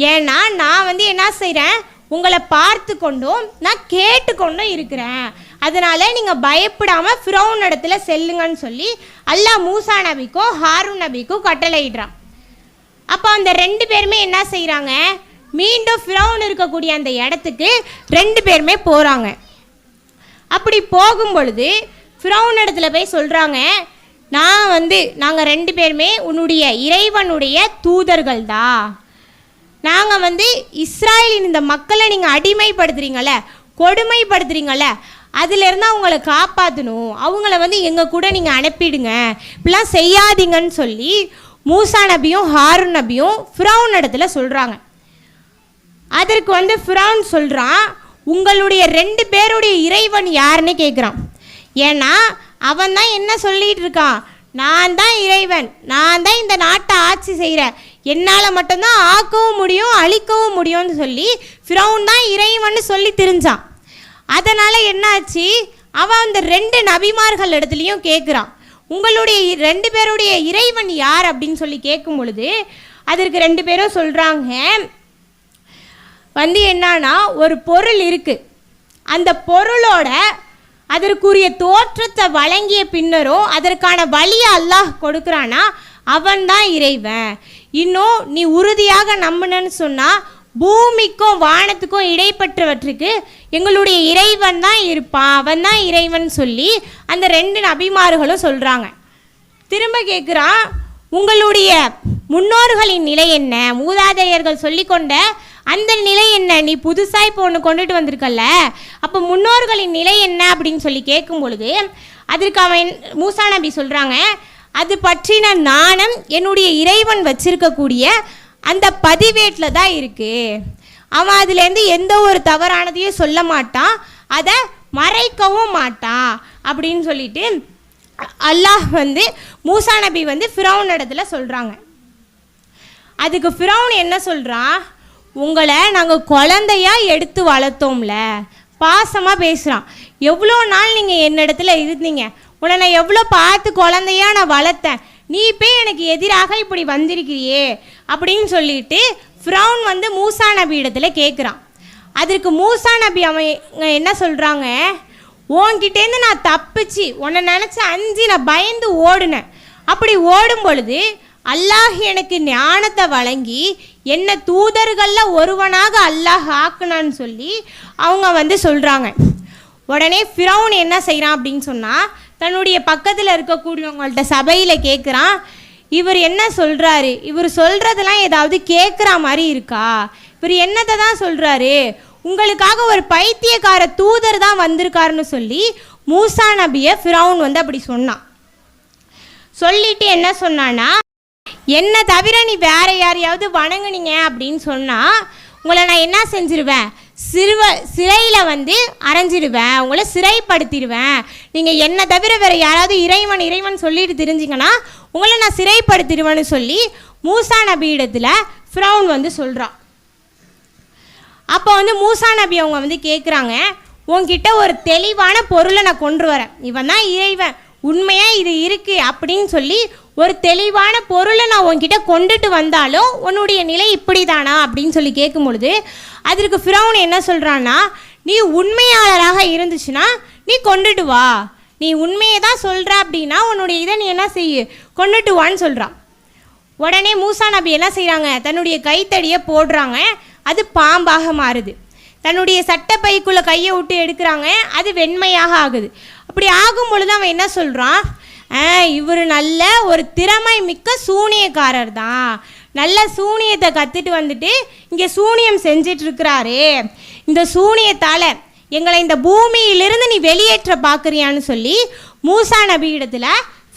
ஏன்னா நான் என்ன செய்கிறேன், உங்களை பார்த்து கொண்டும் நான் கேட்டுக்கொண்டும் இருக்கிறேன், அதனால் நீங்கள் பயப்படாமல் ஃபிரௌன் இடத்துல செல்லுங்கன்னு சொல்லி அல்லாஹ் மூசா நபிக்கும் ஹாரூன் நபிக்கும் கட்டளையிடுறான். அப்போ அந்த ரெண்டு பேருமே என்ன செய்கிறாங்க, மீண்டும் ஃபிரௌன் இருக்கக்கூடிய அந்த இடத்துக்கு ரெண்டு பேருமே போகிறாங்க. அப்படி போகும் பொழுது ஃபிரௌன் இடத்துல போய் சொல்கிறாங்க, நாங்கள் ரெண்டு பேருமே உன்னுடைய இறைவனுடைய தூதர்கள் தான், நாங்கள் இஸ்ராயலின் இந்த மக்களை நீங்கள் அடிமைப்படுத்துறீங்கள, கொடுமைப்படுத்துறீங்கள, அதிலிருந்து அவங்கள காப்பாற்றணும், அவங்கள எங்கள் கூட நீங்கள் அனுப்பிடுங்க, இப்படிலாம் செய்யாதீங்கன்னு சொல்லி மூசா நபியும் ஹாரூன் நபியும் ஃபிரௌன் இடத்துல சொல்கிறாங்க. அதற்கு ஃபிரௌன் சொல்கிறான், உங்களுடைய ரெண்டு பேருடைய இறைவன் யாருன்னு கேட்குறான். ஏன்னா அவன் தான் என்ன சொல்லிகிட்டு இருக்கான், நான் தான் இறைவன், நான் தான் இந்த நாட்டை ஆட்சி செய்கிறேன், என்னால் மட்டும்தான் ஆக்கவும் முடியும் அழிக்கவும் முடியும்னு சொல்லி ஃபிரௌன் தான் இறைவன் சொல்லி தெரிஞ்சான். அதனால் என்னாச்சு, அவன் அந்த ரெண்டு நபிமார்கள் இடத்துலையும் கேட்குறான், உங்களுடைய ரெண்டு பேருடைய இறைவன் யார் அப்படின்னு சொல்லி கேட்கும் பொழுது அதற்கு ரெண்டு பேரும் சொல்கிறாங்க, என்னன்னா ஒரு பொருள் இருக்குது, அந்த பொருளோட அதற்குரிய தோற்றத்தை வழங்கிய பின்னரும் அதற்கான வழியை அல்லாஹ் கொடுக்குறானா அவன் தான் இறைவன். இன்னும் நீ உறுதியாக நம்பினன்னு சொன்னால் பூமிக்கும் வானத்துக்கும் இடைப்பட்டவற்றுக்கு எங்களுடைய இறைவன் தான் இருப்பான், அவன் தான் இறைவன் சொல்லி அந்த ரெண்டு நபிமார்களும் சொல்கிறாங்க. திரும்ப கேட்குறான், உங்களுடைய முன்னோர்களின் நிலை என்ன, மூதாதையர்கள் சொல்லிக்கொண்ட அந்த நிலை என்ன, நீ புதுசாக இப்போ ஒன்று கொண்டுட்டு வந்திருக்கல்ல, அப்போ முன்னோர்களின் நிலை என்ன அப்படின்னு சொல்லி கேட்கும் பொழுது அதற்கு அவன் மூசா நபி சொல்கிறாங்க, அது பற்றின நாணம் என்னுடைய இறைவன் வச்சிருக்கக்கூடிய அந்த பதிவேட்டில் தான் இருக்குது, அவன் அதுலேருந்து எந்த ஒரு தவறானதையும் சொல்ல மாட்டான், அதை மறைக்கவும் மாட்டான் அப்படின்னு சொல்லிட்டு அல்லாஹ் மூசா நபி ஃபிரௌன் இடத்துல சொல்கிறாங்க. அதுக்கு ஃபிரௌன் என்ன சொல்கிறான், உங்களை நாங்கள் குழந்தையா எடுத்து வளர்த்தோம்ல, பாசமாக பேசுகிறான், எவ்வளோ நாள் நீங்கள் என்னிடத்துல இருந்தீங்க, உன்னை நான் எவ்வளோ பார்த்து குழந்தையா நான் வளர்த்தேன், நீ போய் எனக்கு எதிராக இப்படி வந்திருக்கிறியே அப்படின்னு சொல்லிட்டு ஃபிரௌன் மூசா நபி இடத்துல கேட்குறான். அதற்கு மூசா நபி அவன் என்ன சொல்கிறாங்க, உன்கிட்டேருந்து நான் தப்பிச்சு உன்னை நினச்சி அஞ்சு நான் பயந்து ஓடினேன், அப்படி ஓடும் பொழுது அல்லாஹ் எனக்கு ஞானத்தை வழங்கி என்ன தூதர்களில் ஒருவனாக அல்லாஹ் ஆக்குனான்னு சொல்லி அவங்க வந்து சொல்கிறாங்க. உடனே ஃபிரௌன் என்ன செய்கிறான் அப்படின்னு சொன்னால், தன்னுடைய பக்கத்தில் இருக்கக்கூடியவங்கள்ட்ட சபையில் கேட்குறான், இவர் என்ன சொல்கிறாரு, இவர் சொல்கிறதெல்லாம் ஏதாவது கேட்குற மாதிரி இருக்கா, இவர் என்னத்தை தான் சொல்கிறாரு, உங்களுக்காக ஒரு பைத்தியக்கார தூதர் தான் வந்திருக்காருன்னு சொல்லி மூசா நபியை ஃபிரௌன் வந்து அப்படி சொன்னான். சொல்லிட்டு என்ன சொன்னான்னா, என்னை தவிர நீ வேற யாரையாவது வணங்குனீங்க அப்படின்னு சொன்னால் உங்களை நான் என்ன செஞ்சிருவேன், சிறையில் வந்து அரைஞ்சிடுவேன், உங்களை சிறைப்படுத்திடுவேன். நீங்கள் என்னை தவிர வேறு யாராவது இறைவன் சொல்லிட்டு தெரிஞ்சிங்கன்னா உங்களை நான் சிறைப்படுத்திடுவேன்னு சொல்லி மூசா நபி இடத்துல ஃபிரௌன் வந்து சொல்கிறான். அப்போ வந்து மூசா நபி அவங்க வந்து கேட்குறாங்க, உன்கிட்ட ஒரு தெளிவான பொருளை நான் கொண்டு வரேன், இவன் தான் இறைவன், உண்மையாக இது இருக்குது அப்படின்னு சொல்லி ஒரு தெளிவான பொருளை நான் உன்கிட்ட கொண்டுட்டு வந்தாலும் உன்னுடைய நிலை இப்படி தானா அப்படின்னு சொல்லி கேட்கும் பொழுது அதற்கு ஃபிரௌன் என்ன சொல்கிறான்னா, நீ உண்மையாளராக இருந்துச்சுன்னா நீ கொண்டுட்டு வா, நீ உண்மையை தான் சொல்கிற அப்படின்னா உன்னுடைய இதை நீ என்ன செய்ய கொண்டுட்டு வான்னு சொல்கிறான். உடனே மூசா நபி என்ன செய்கிறாங்க, தன்னுடைய கைத்தடியை போடுறாங்க, அது பாம்பாக மாறுது. தன்னுடைய சட்டப்பைக்குள்ளே கையை விட்டு எடுக்கிறாங்க, அது வெண்மையாக ஆகுது. அப்படி ஆகும் பொழுது அவன் என்ன சொல்கிறான், இவர் நல்ல ஒரு திறமை மிக்க சூனியக்காரர் தான், நல்ல சூனியத்தை கற்றுட்டு வந்துட்டு இங்கே சூனியம் செஞ்சிட்ருக்கிறாரு, இந்த சூனியத்தால் எங்களை இந்த பூமியிலிருந்து நீ வெளியேற்ற பார்க்குறியான்னு சொல்லி மூசா நபி இடத்துல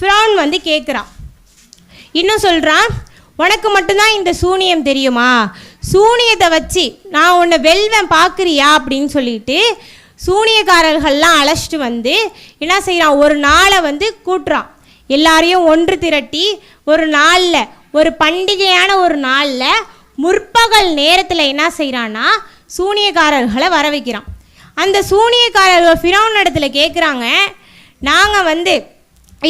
ஃபிரௌன் வந்து கேட்குறான். இன்னும் சொல்கிறான், உனக்கு மட்டும்தான் இந்த சூனியம் தெரியுமா, சூனியத்தை வச்சு நான் உன்னை வெல்வேன் பார்க்குறியா அப்படின்னு சொல்லிட்டு சூனியக்காரர்கள்லாம் அழைச்சிட்டு வந்து என்ன செய்கிறான், ஒரு நாளை வந்து கூட்டுறான். எல்லாரையும் ஒன்று திரட்டி ஒரு நாளில், ஒரு பண்டிகையான ஒரு நாளில் முற்பகல் நேரத்தில் என்ன செய்கிறான்னா சூனியக்காரர்களை வர வைக்கிறான். அந்த சூனியக்காரர்கள் ஃபிரௌன் இடத்துல கேட்குறாங்க, நாங்கள் வந்து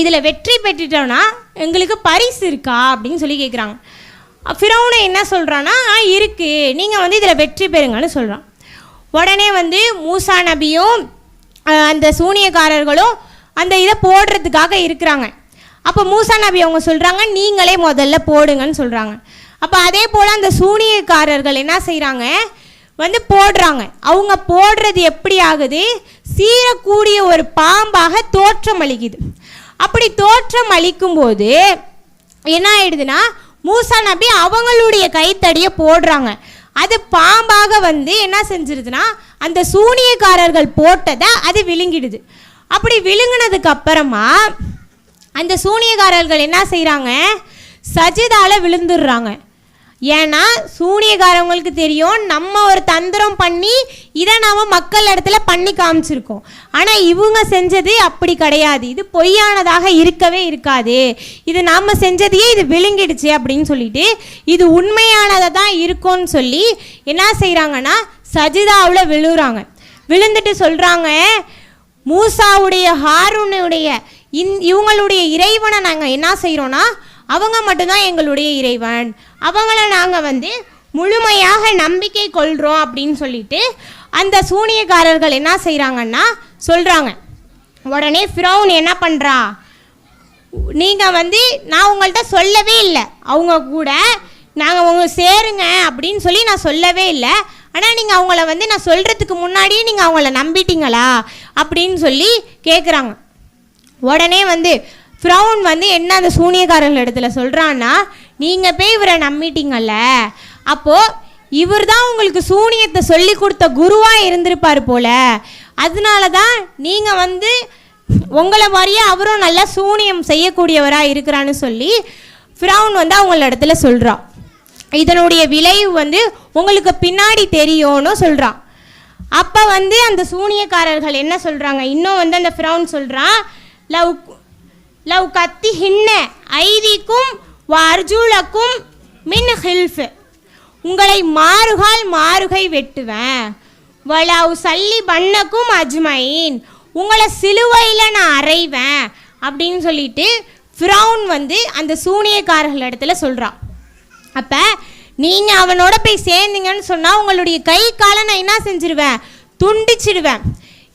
இதில் வெற்றி பெற்றுட்டோன்னா எங்களுக்கு பரிசு இருக்கா அப்படின்னு சொல்லி கேட்குறாங்க. ஃபிரௌனை என்ன சொல்கிறான்னா, இருக்குது, நீங்கள் வந்து இதில் வெற்றி பெறுங்கன்னு சொல்கிறான். உடனே வந்து மூசா நபியும் அந்த சூனியக்காரர்களும் அந்த இதை போடுறதுக்காக இருக்கிறாங்க. அப்போ மூசா நபி அவங்க சொல்கிறாங்க, நீங்களே முதல்ல போடுங்கன்னு சொல்கிறாங்க. அப்போ அதே போல் அந்த சூனியக்காரர்கள் என்ன செய்கிறாங்க, வந்து போடுறாங்க. அவங்க போடுறது எப்படி ஆகுது, சீரக்கூடிய ஒரு பாம்பாக தோற்றம் அளிக்குது. அப்படி தோற்றம் அளிக்கும்போது என்ன ஆயிடுதுன்னா, மூசா நபி அவங்களுடைய கைத்தடியை போடுறாங்க, அது பாம்பாக வந்து என்ன செஞ்சிருதுன்னா அந்த சூனியக்காரர்கள் போட்டதை அது விழுங்கிடுது. அப்படி விழுங்கினதுக்கு அப்புறமா அந்த சூனியக்காரர்கள் என்ன செய்கிறாங்க, சஜிதால விழுந்துடுறாங்க. ஏன்னா சூனியக்காரவங்களுக்கு தெரியும், நம்ம ஒரு தந்திரம் பண்ணி இதை நாம் மக்கள் இடத்துல பண்ணி காமிச்சிருக்கோம், ஆனால் இவங்க செஞ்சது அப்படி கிடையாது, இது பொய்யானதாக இருக்கவே இருக்காது, இது நாம் செஞ்சதையே இது விழுங்கிடுச்சு அப்படின்னு சொல்லிட்டு இது உண்மையானதை தான் இருக்கும்னு சொல்லி என்ன செய்கிறாங்கன்னா சஜிதாவில் விழுறாங்க. விழுந்துட்டு சொல்கிறாங்க, மூசாவுடைய ஹாரூனுடைய இவங்களுடைய இறைவனை நாங்கள் என்ன செய்கிறோன்னா அவங்க மட்டும்தான் எங்களுடைய இறைவன், அவங்கள நாங்கள் வந்து முழுமையாக நம்பிக்கை கொள்கிறோம் அப்படின்னு சொல்லிட்டு அந்த சூனியக்காரர்கள் என்ன செய்கிறாங்கன்னா சொல்கிறாங்க. உடனே ஃபிரௌன் என்ன பண்ணுறா, நீங்கள் வந்து நான் உங்கள்கிட்ட சொல்லவே இல்லை, அவங்க கூட நாங்கள் உங்க சேருங்க அப்படின்னு சொல்லி நான் சொல்லவே இல்லை, ஆனால் நீங்கள் அவங்கள வந்து நான் சொல்கிறதுக்கு முன்னாடியே நீங்கள் அவங்கள நம்பிட்டீங்களா அப்படின்னு சொல்லி கேட்குறாங்க. உடனே வந்து ஃபிரௌன் வந்து என்ன அந்த சூனியக்காரர்கள் இடத்துல சொல்கிறான்னா, நீங்கள் போய் இவரை நம்பிட்டீங்கல்ல, அப்போது இவர் தான் உங்களுக்கு சூனியத்தை சொல்லி கொடுத்த குருவாக இருந்திருப்பார் போல, அதனால தான் நீங்கள் வந்து உங்களை மாதிரியே அவரும் நல்லா சூனியம் செய்யக்கூடியவராக இருக்கிறான்னு சொல்லி ஃபிரௌன் வந்து அவங்கள இடத்துல சொல்கிறான். இதனுடைய விளைவு வந்து உங்களுக்கு பின்னாடி தெரியும்னு சொல்கிறான். அப்போ வந்து அந்த சூனியக்காரர்கள் என்ன சொல்கிறாங்க, இன்னும் வந்து அந்த ஃபிரௌன் சொல்கிறான், லவ் கத்தி ஹின்ன ஐதிக்கும் வர்ஜுலக்கும் மின் ஹில்ஃப், உங்களை மாறுகை வெட்டுவேன், வலவ் சல்லி பண்ணக்கும் அஜ்மைன், உங்களை சிலுவையில் நான் அறைவேன் அப்படின்னு சொல்லிட்டு ஃபிரௌன் வந்து அந்த சூனியக்காரர்கள் இடத்துல சொல்கிறான். அப்போ நீங்கள் அவனோட போய் சேர்ந்தீங்கன்னு சொன்னால் உங்களுடைய கை காலை நான் என்ன செஞ்சிருவேன், துண்டிச்சிடுவேன்,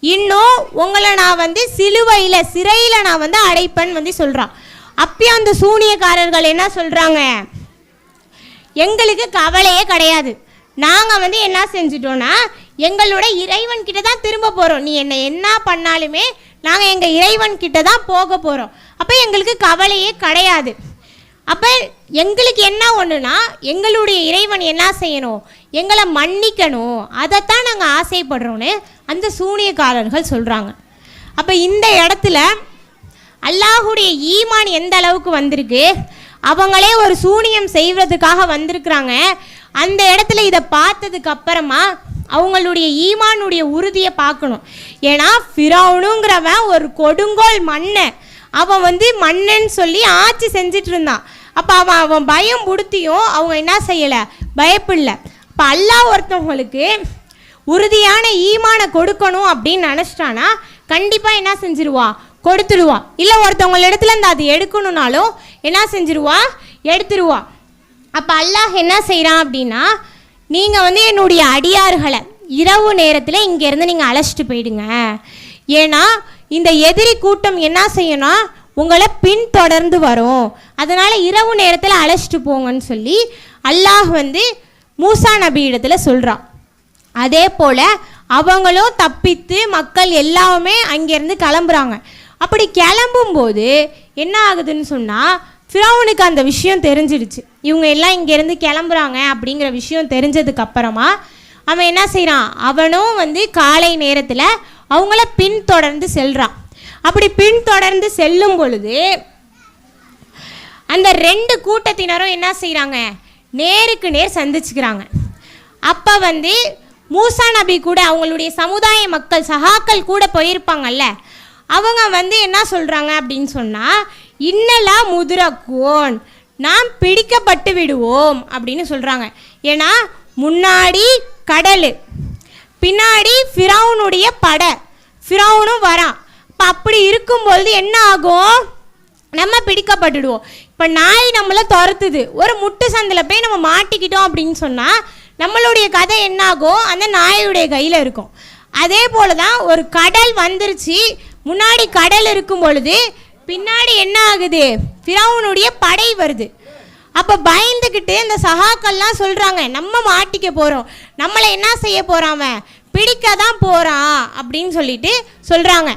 இன்னும் உங்களை நான் வந்து சிறையில் நான் வந்து அடைப்பேன்னு வந்து சொல்கிறான். அப்பயும் அந்த சூனியக்காரர்கள் என்ன சொல்கிறாங்க, எங்களுக்கு கவலையே கிடையாது. நாங்கள் வந்து என்ன செஞ்சிட்டோன்னா எங்களோட இறைவன் கிட்ட தான் திரும்ப போகிறோம். நீ என்ன பண்ணாலுமே நாங்கள் எங்கள் இறைவன் கிட்ட தான் போக போகிறோம். அப்போ எங்களுக்கு கவலையே கிடையாது. அப்போ எங்களுக்கு என்ன ஒன்றுனா எங்களுடைய இறைவன் என்ன செய்யணும், எங்களை மன்னிக்கணும், அதைத்தான் நாங்கள் ஆசைப்படுறோன்னு அந்த சூனியக்காரர்கள் சொல்கிறாங்க. அப்போ இந்த இடத்துல அல்லாஹுடைய ஈமான் எந்த அளவுக்கு வந்திருக்கு, அவங்களே ஒரு சூனியம் செய்வதற்காக வந்திருக்கிறாங்க. அந்த இடத்துல இதை பார்த்ததுக்கு அப்புறமா அவங்களுடைய ஈமானுடைய உறுதியை பார்க்கணும். ஏன்னா ஃபிரௌனுங்கிறவன் ஒரு கொடுங்கோல் மன்னன். அவன் வந்து மன்னன்னு சொல்லி ஆட்சி செஞ்சிட்டு இருந்தான். அப்போ அவன் பயம் புடுத்தியும் அவங்க என்ன செய்யலை, பயப்படல. இப்போ அல்லாஹ் ஒருத்தவங்களுக்கு உறுதியான ஈமானை கொடுக்கணும் அப்படின்னு நினச்சிட்டானா கண்டிப்பாக என்ன செஞ்சிருவா, கொடுத்துருவா. இல்லை ஒருத்தவங்கள இடத்துல இருந்து அது எடுக்கணுன்னாலும் என்ன செஞ்சிருவா, எடுத்துருவா. அப்போ அல்லாஹ் என்ன செய்கிறான் அப்படின்னா, நீங்கள் வந்து என்னுடைய அடியார்களை இரவு நேரத்தில் இங்கேருந்து நீங்கள் அழைச்சிட்டு போயிடுங்க. ஏன்னா இந்த எதிரி கூட்டம் என்ன செய்யணும், உங்களை பின்தொடர்ந்து வரும். அதனால் இரவு நேரத்தில் அழைச்சிட்டு போங்கன்னு சொல்லி அல்லாஹ் வந்து மூசா நபி இடத்துல சொல்கிறான். அதே போல் அவங்களும் தப்பித்து மக்கள் எல்லாமே அங்கேருந்து கிளம்புறாங்க. அப்படி கிளம்பும்போது என்ன ஆகுதுன்னு சொன்னால், ஃபிரௌனுக்கு அந்த விஷயம் தெரிஞ்சிடுச்சு. இவங்க எல்லாம் இங்கேருந்து கிளம்புறாங்க அப்படிங்கிற விஷயம் தெரிஞ்சதுக்கு அப்புறமா அவன் என்ன செய்கிறான், அவனும் வந்து காலை நேரத்தில் அவங்கள பின்தொடர்ந்து செல்கிறான். அப்படி பின்தொடர்ந்து செல்லும் பொழுது அந்த ரெண்டு கூட்டத்தினரும் என்ன செய்கிறாங்க, நேருக்கு நேர் சந்திச்சுக்கிறாங்க. அப்போ வந்து மூசா நபி கூட அவங்களுடைய சமுதாய மக்கள் சகாக்கள் கூட போயிருப்பாங்கல்ல, அவங்க வந்து என்ன சொல்கிறாங்க அப்படின்னு சொன்னால், இன்னலா முதுரக்கோன், நாம் பிடிக்கப்பட்டு விடுவோம் அப்படின்னு சொல்கிறாங்க. ஏன்னா முன்னாடி கடல், பின்னாடி ஃபிரௌனுடைய படை, ஃபிரௌனும் வரான். இப்போ அப்படி இருக்கும்பொழுது என்ன ஆகும், நம்ம பிடிக்கப்பட்டுடுவோம். இப்போ நாய் நம்மளை துரத்துது, ஒரு முட்டு சந்தில் போய் நம்ம மாட்டிக்கிட்டோம் அப்படின்னு சொன்னால் நம்மளுடைய கதை என்ன ஆகும், அந்த நாயுடைய கையில் இருக்கும். அதே போல தான் ஒரு கடல் வந்துருச்சு, முன்னாடி கடல் இருக்கும் பொழுது பின்னாடி என்ன ஆகுது, ஃபிரௌனுடைய படை வருது. அப்போ பயந்துக்கிட்டு இந்த சகாக்கள்லாம் சொல்கிறாங்க, நம்ம மாட்டிக்க போகிறோம், நம்மளை என்ன செய்ய போகிறான், பிடிக்க தான் போகிறான் அப்படின்னு சொல்லிட்டு சொல்கிறாங்க.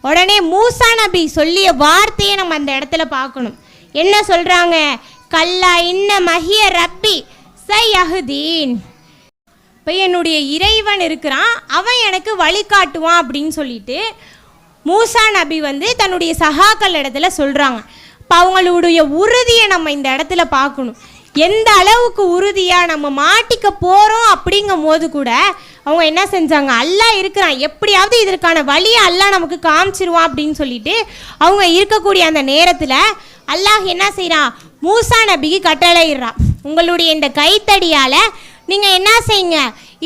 உடனே மூசா நபி சொல்லிய வார்த்தையை நம்ம அந்த இடத்துல பார்க்கணும். என்ன சொல்கிறாங்க, கல்லா இன்ன மஹிய ரப்பி சையஹ்தீன், இப்போ என்னுடைய இறைவன் இருக்கிறான், அவன் எனக்கு வழிகாட்டுவான் அப்படின்னு சொல்லிட்டு மூசா நபி வந்து தன்னுடைய சகாக்கள் இடத்துல சொல்கிறாங்க. இப்போ அவங்களுடைய உறுதியை நம்ம இந்த இடத்துல பார்க்கணும். எந்த அளவுக்கு உறுதியாக நம்ம மாட்டிக்க போகிறோம் அப்படிங்கும் போது கூட அவங்க என்ன செஞ்சாங்க, அல்லாஹ் இருக்கிறான், எப்படியாவது இதற்கான வழியை அல்லாஹ் நமக்கு காமிச்சிருவான் அப்படின்னு சொல்லிட்டு அவங்க இருக்கக்கூடிய அந்த நேரத்தில் அல்லாஹ் என்ன செய்கிறான், மூசா நபிக்கு கட்டளையிடுறான், உங்களுடைய இந்த கைத்தடியால் நீங்கள் என்ன செய்யுங்க,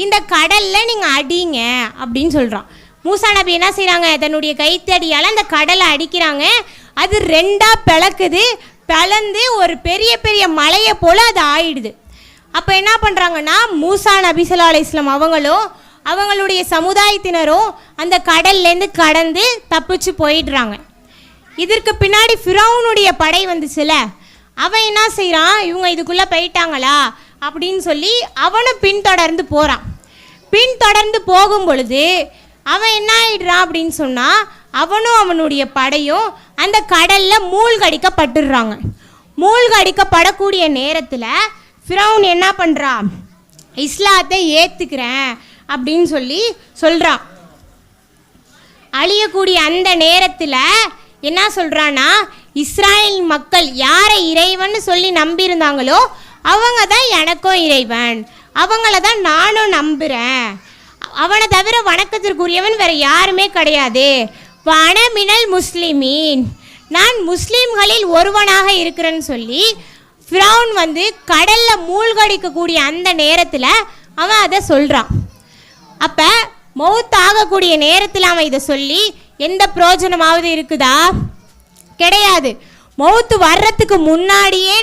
இந்த கடலில் நீங்கள் அடிங்க அப்படின்னு சொல்கிறான். மூசா நபி என்ன செய்கிறாங்க, தன்னுடைய கைத்தடியால் அந்த கடலை அடிக்கிறாங்க. அது ரெண்டாக பிளக்குது, பிளந்து ஒரு பெரிய பெரிய மலையை போல் அது ஆயிடுது. அப்போ என்ன பண்ணுறாங்கன்னா, மூசா நபி ஸல்லல்லாஹு அலைஹி வஸல்லம் அவங்களும் அவங்களுடைய சமுதாயத்தினரும் அந்த கடல்லேருந்து கடந்து தப்பிச்சு போயிடுறாங்க. இதற்கு பின்னாடி ஃபிரௌனுடைய படை வந்துச்சுல, அவன் என்ன செய்கிறான், இவங்க இதுக்குள்ளே போயிட்டாங்களா அப்படின்னு சொல்லி அவனும் பின்தொடர்ந்து போகிறான். பின்தொடர்ந்து போகும் பொழுது அவன் என்ன ஆயிடுறான் அப்படின்னு சொன்னால், அவனும் அவனுடைய படையும் அந்த கடலில் மூழ்கடிக்கப்பட்டுடுறாங்க. மூழ்கடிக்கப்படக்கூடிய நேரத்தில் ஃபிரௌன் என்ன பண்ணுறான், இஸ்லாத்தை ஏற்றுக்கிறேன் அப்படின்னு சொல்லி சொல்கிறான். அழியக்கூடிய அந்த நேரத்தில் என்ன சொல்கிறான்னா, இஸ்ராயல் மக்கள் யாரை இறைவன் சொல்லி நம்பியிருந்தாங்களோ அவங்க தான் எனக்கும் இறைவன், அவங்கள தான் நானும் நம்புகிறேன், அவனை தவிர வணக்கத்திற்குரியவன் வேறு யாருமே கிடையாது, வனமினல் முஸ்லிமீன், நான் முஸ்லீம்களில் ஒருவனாக இருக்கிறேன்னு சொல்லி ஃபிரௌன் வந்து கடலில் மூழ்கடிக்கக்கூடிய அந்த நேரத்தில் அவன் அதை சொல்கிறான். அப்போ மௌத் ஆகக்கூடிய நேரத்தில் அவன் இதை சொல்லி எந்த பிரயோஜனமாவது இருக்குதா, கிடையாது. மௌத்து வர்றதுக்கு முன்னாடியே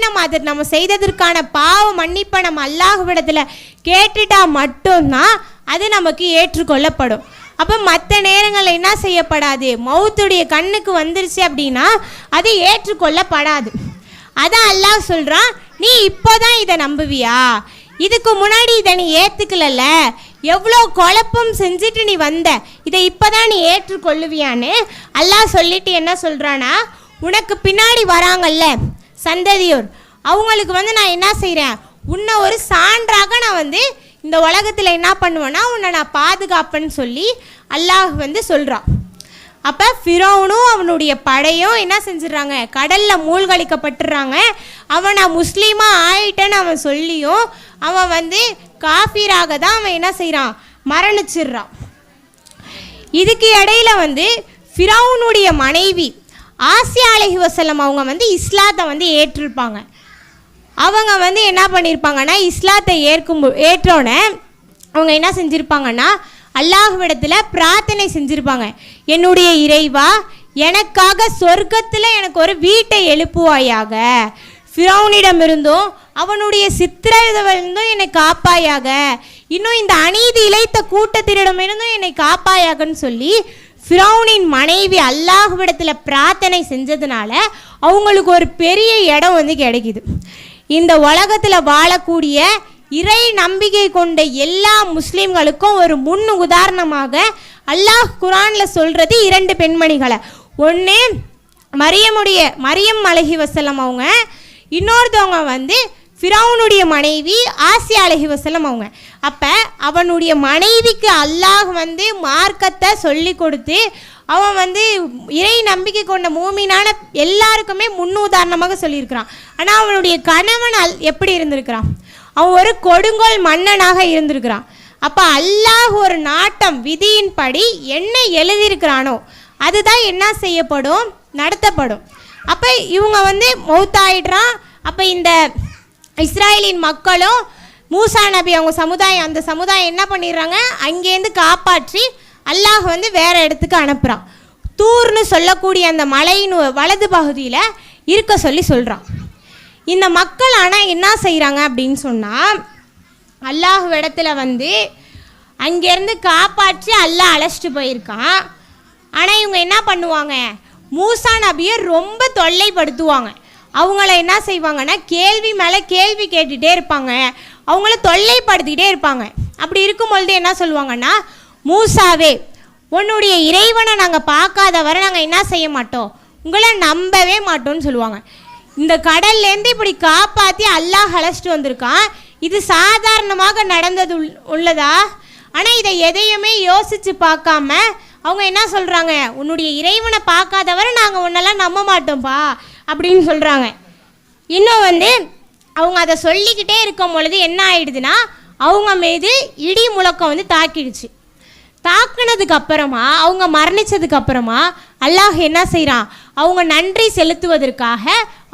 நம்ம செய்ததற்கான பாவ மன்னிப்பை நம்ம அல்லாஹ்விடத்தில் கேட்டுட்டா மட்டும்தான் அது நமக்கு ஏற்றுக்கொள்ளப்படும். அப்போ மற்ற நேரங்களில் என்ன செய்யப்படாது, மௌத்துடைய கண்ணுக்கு வந்துருச்சு அப்படின்னா அது ஏற்றுக்கொள்ளப்படாது. அதான் அல்லாஹ் சொல்கிறான், நீ இப்போதான் இதை நம்புவியா? இதுக்கு முன்னாடி இதை நீ ஏற்றுக்கலல்ல, எவ்வளோ குழப்பம் செஞ்சுட்டு நீ வந்த, இதை இப்போதான் நீ ஏற்றுக்கொள்ளுவியான்னு அல்லாஹ் சொல்லிட்டு என்ன சொல்கிறான்னா, உனக்கு பின்னாடி வராங்கல்ல சந்ததியோர், அவங்களுக்கு நான் என்ன செய்கிறேன், உன்னை ஒரு சான்றாக நான் இந்த உலகத்தில் என்ன பண்ணுவேன்னா உன்னை நான் பாதுகாப்பேன்னு சொல்லி அல்லாஹ் சொல்கிறான். அப்போ ஃபிரௌனும் அவனுடைய படையும் என்ன செஞ்சிடறாங்க, கடலில் மூழ்கடிக்கப்பட்டுறாங்க. அவன் நான் முஸ்லீமாக ஆயிட்டேன்னு அவன் சொல்லியும் அவன் காஃபிராக தான் அவன் என்ன செய்கிறான், மரணிச்சிடுறான். இதுக்கு இடையில ஃபிரௌனுடைய மனைவி ஆசியா அலைஹிவஸல்லம் அவங்க இஸ்லாத்தை ஏற்றிருப்பாங்க. அவங்க என்ன பண்ணியிருப்பாங்கன்னா, இஸ்லாத்தை ஏற்றோன்னே அவங்க என்ன செஞ்சுருப்பாங்கன்னா அல்லாஹ்விடத்தில் பிரார்த்தனை செஞ்சுருப்பாங்க. என்னுடைய இறைவா, எனக்காக சொர்க்கத்தில் எனக்கு ஒரு வீட்டை எழுப்புவாயாக, ஃபிரௌனிடமிருந்தும் அவனுடைய சித்திரவதையிலிருந்தும் என்னை காப்பாயாக, இன்னும் இந்த அநீதி இழைத்த கூட்டத்திடமிருந்தும் என்னை காப்பாயாகன்னு சொல்லி ஃபிரௌனின் மனைவி அல்லாஹ்விடத்தில் பிரார்த்தனை செஞ்சதுனால அவங்களுக்கு ஒரு பெரிய இடம் கிடைக்குது. இந்த உலகத்தில் வாழக்கூடிய இறை நம்பிக்கை கொண்ட எல்லா முஸ்லீம்களுக்கும் ஒரு முன் உதாரணமாக அல்லாஹ் குர்ஆனில் சொல்கிறது 2 பெண்மணிகளை. ஒன்று மரியம் அலைஹிவஸல்லம் அவங்க, இன்னொருத்தவங்க ஃபிரௌனுடைய மனைவி ஆசியா அலைஹிவஸல்லம் அவங்க. அப்போ அவனுடைய மனைவிக்கு அல்லாஹ் மார்க்கத்தை சொல்லி கொடுத்து அவன் இறை நம்பிக்கை கொண்ட மூமினான எல்லாருக்குமே முன்னுதாரணமாக சொல்லியிருக்கிறான். ஆனால் அவனுடைய கணவன் எப்படி இருந்திருக்கிறான், அவன் ஒரு கொடுங்கோல் மன்னனாக இருந்திருக்கிறான். அப்போ அல்லாஹ் ஒரு நாட்டம் விதியின்படி என்ன எழுதியிருக்கிறானோ அதுதான் என்ன செய்யப்படும், நடத்தப்படும். அப்போ இவங்க மௌத்தாயிடுறான். அப்போ இந்த இஸ்ராயலின் மக்களும் மூசா நபி அவங்க சமுதாயம், அந்த சமுதாயம் என்ன பண்ணிடுறாங்க, அங்கேருந்து காப்பாற்றி அல்லாஹ் வேற இடத்துக்கு அனுப்புகிறான். தூர்னு சொல்லக்கூடிய அந்த மலையின் வலது பகுதியில் இருக்க சொல்கிறான். இந்த மக்கள் ஆனால் என்ன செய்கிறாங்க அப்படின்னு சொன்னால், அல்லாஹ் இடத்துல அங்கேருந்து காப்பாற்றி அல்லாஹ் அழைச்சிட்டு போயிருக்கான். ஆனால் இவங்க என்ன பண்ணுவாங்க, மூசா நபியை ரொம்ப தொல்லைப்படுத்துவாங்க. அவங்கள என்ன செய்வாங்கன்னா கேள்வி மேலே கேள்வி கேட்டுகிட்டே இருப்பாங்க, அவங்கள தொல்லைப்படுத்திக்கிட்டே இருப்பாங்க. அப்படி இருக்கும்பொழுது என்ன சொல்லுவாங்கன்னா, மூசாவே, உன்னுடைய இறைவனை நாங்கள் பார்க்காத வரை நாங்கள் என்ன செய்ய மாட்டோம், உங்களை நம்பவே மாட்டோம்னு சொல்லுவாங்க. இந்த கடல்லேருந்து இப்படி காப்பாற்றி அல்லாஹ் அழைச்சிட்டு வந்திருக்கான், இது சாதாரணமாக நடந்தது உள்ளதா? ஆனால் இதை எதையுமே யோசித்து பார்க்காம அவங்க என்ன சொல்கிறாங்க, உன்னுடைய இறைவனை பார்க்காதவரை நாங்கள் உன்னெல்லாம் நம்ப மாட்டோம்ப்பா அப்படின்னு சொல்கிறாங்க. இன்னும் அவங்க அதை சொல்லிக்கிட்டே இருக்கும் பொழுது என்ன ஆயிடுதுன்னா, அவங்க மீது இடி முழக்கம் தாக்கிடுச்சு. தாக்குனதுக்கு அப்புறமா அவங்க மரணிச்சதுக்கு அப்புறமா அல்லாஹ் என்ன செய்கிறான், அவங்க நன்றி செலுத்துவதற்காக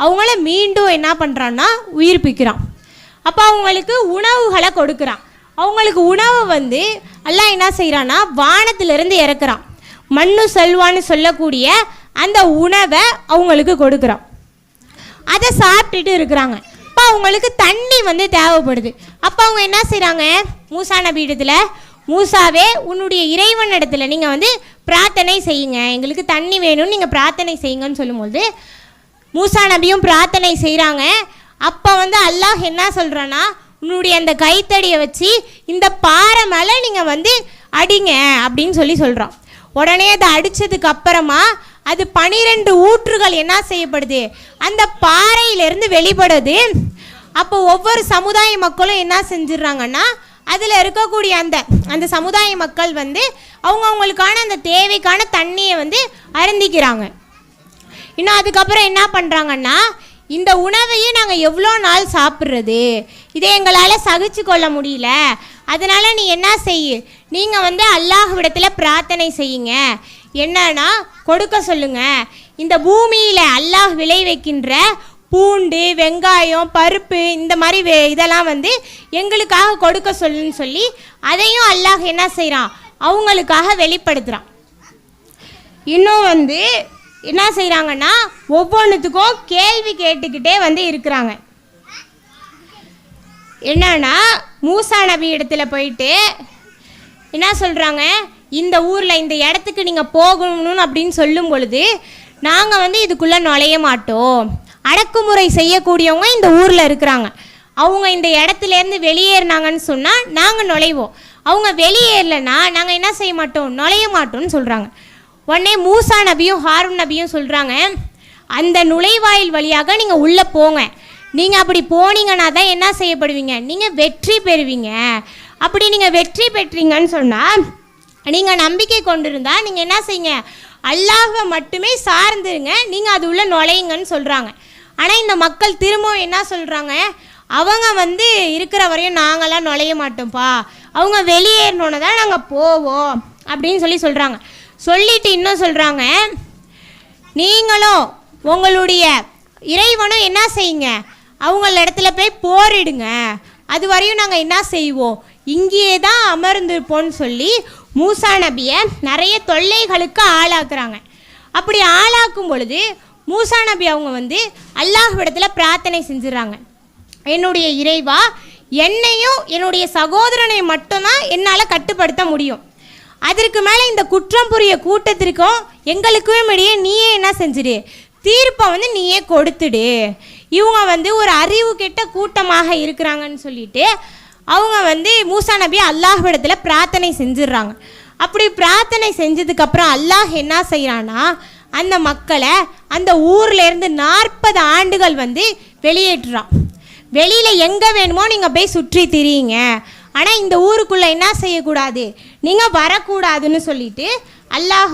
அவங்கள மீண்டும் என்ன பண்ணுறான்னா உயிர்ப்பிக்கிறான். அப்போ அவங்களுக்கு உணவுகளை கொடுக்குறான். அவங்களுக்கு உணவு அல்லாஹ் என்ன செய்கிறான்னா வானத்திலிருந்து இறக்குறான். மண்ணு செல்வான்னு சொல்லக்கூடிய அந்த உணவை அவங்களுக்கு கொடுக்குறான். அதை சாப்பிட்டுட்டு இருக்கிறாங்க. அப்போ அவங்களுக்கு தண்ணி தேவைப்படுது. அப்போ அவங்க என்ன செய்கிறாங்க, மூசா நபி இடத்துல, மூசாவே, உன்னுடைய இறைவன் இடத்துல நீங்கள் பிரார்த்தனை செய்யுங்க, எங்களுக்கு தண்ணி வேணும்னு நீங்கள் பிரார்த்தனை செய்யுங்கன்னு சொல்லும்போது மூசா நபியும் பிரார்த்தனை செய்கிறாங்க. அப்போ அல்லாஹ் என்ன சொல்கிறான்னா, உன்னுடைய அந்த கைத்தடியை வச்சு இந்த பாறை மேலே நீங்கள் அடிங்க அப்படின்னு சொல்கிறான். உடனே அதை அடித்ததுக்கு அப்புறமா அது 12 ஊற்றுகள் என்ன செய்யப்படுது, அந்த பாறையிலிருந்து வெளிப்படுது. அப்போ ஒவ்வொரு சமுதாய மக்களும் என்ன செஞ்சிடறாங்கன்னா, அதில் இருக்கக்கூடிய அந்த சமுதாய மக்கள் அவங்கவுங்களுக்கான அந்த தேவைக்கான தண்ணியை அருந்திக்கிறாங்க. இன்னும் அதுக்கப்புறம் என்ன பண்ணுறாங்கன்னா, இந்த உணவையே நாங்கள் எவ்வளோ நாள் சாப்பிட்றது, இதை எங்களால் சகிச்சு கொள்ள முடியல, அதனால் நீ என்ன செய்ய, நீங்கள் அல்லாஹ்விடத்தில் பிரார்த்தனை செய்யுங்க, என்னன்னா கொடுக்க சொல்லுங்க, இந்த பூமியில் அல்லாஹ் விளை வைக்கின்ற பூண்டு, வெங்காயம், பருப்பு, இந்த மாதிரி இதெல்லாம் எங்களுக்காக கொடுக்க சொல்லுன்னு சொல்லி அதையும் அல்லாஹ் என்ன செய்கிறான், அவங்களுக்காக வெளிப்படுத்துகிறான். இன்னும் என்ன செய்கிறாங்கன்னா, ஒவ்வொன்றுத்துக்கும் கேள்வி கேட்டுக்கிட்டே இருக்கிறாங்க. என்னன்னா, மூசா நபி இடத்துல போயிட்டு என்ன சொல்கிறாங்க, இந்த ஊரில் இந்த இடத்துக்கு நீங்கள் போகணும்னு அப்படின்னு சொல்லும் பொழுது, நாங்கள் இதுக்குள்ளே நுழைய மாட்டோம், அடக்குமுறை செய்யக்கூடியவங்க இந்த ஊரில் இருக்கிறாங்க. அவங்க இந்த இடத்துலேருந்து வெளியேறினாங்கன்னு சொன்னால் நாங்கள் நுழைவோம், அவங்க வெளியேறலைன்னா நாங்கள் என்ன செய்ய மாட்டோம், நுழைய மாட்டோம்னு சொல்கிறாங்க. உடனே மூசா நபியும் ஹாரூன் நபியும் சொல்கிறாங்க, அந்த நுழைவாயில் வழியாக நீங்கள் உள்ளே போங்க, நீங்கள் அப்படி போனீங்கன்னா தான் என்ன செய்யப்படுவீங்க, நீங்கள் வெற்றி பெறுவீங்க. அப்படி நீங்கள் வெற்றி பெற்றீங்கன்னு சொன்னால் நீங்கள் நம்பிக்கை கொண்டிருந்தா நீங்கள் என்ன செய்யுங்க, அல்லாஹ்வை மட்டுமே சார்ந்துருங்க, நீங்கள் அது உள்ள நுழையுங்கன்னு சொல்கிறாங்க. ஆனால் இந்த மக்கள் திரும்பவும் என்ன சொல்கிறாங்க, அவங்க இருக்கிற வரையும் நாங்களாம் நுழைய மாட்டோம்ப்பா, அவங்க வெளியேறினோன்னு தான் நாங்கள் போவோம் அப்படின்னு சொல்கிறாங்க. சொல்லிட்டு இன்னும் சொல்கிறாங்க, நீங்களும் உங்களுடைய இறைவனும் என்ன செய்யுங்க, அவங்கள இடத்துல போய் போரிடுங்க, அது வரையும் நாங்கள் என்ன செய்வோம், இங்கேயே தான் அமர்ந்திருப்போம்னு சொல்லி மூசா நபியை நிறைய தொல்லைகளுக்கு ஆளாக்குறாங்க. அப்படி ஆளாக்கும் பொழுது மூசா நபி அவங்க அல்லாஹ்விடத்தில் பிரார்த்தனை செஞ்சிடறாங்க, என்னுடைய இறைவா, என்னையும் என்னுடைய சகோதரனை மட்டும்தான் என்னால் கட்டுப்படுத்த முடியும், அதற்கு மேலே இந்த குற்றம் புரிய கூட்டத்திற்கும் எங்களுக்கும் இடையே நீயே என்ன செஞ்சிடு, தீர்ப்பை நீயே கொடுத்துடு, இவங்க ஒரு அறிவு கெட்ட கூட்டமாக இருக்கிறாங்கன்னு சொல்லிட்டு அவங்க மூசா நபி அல்லாஹ்விடத்தில் பிரார்த்தனை செஞ்சிடுறாங்க. அப்படி பிரார்த்தனை செஞ்சதுக்கப்புறம் அல்லாஹ் என்ன செய்கிறான்னா, அந்த மக்களை அந்த ஊர்லேருந்து 40 ஆண்டுகள் வெளியேற்றுறான். வெளியில் எங்கே வேணுமோ நீங்கள் போய் சுற்றி திரியுங்க, ஆனால் இந்த ஊருக்குள்ளே என்ன செய்யக்கூடாது, நீங்கள் வரக்கூடாதுன்னு சொல்லிட்டு அல்லாஹ்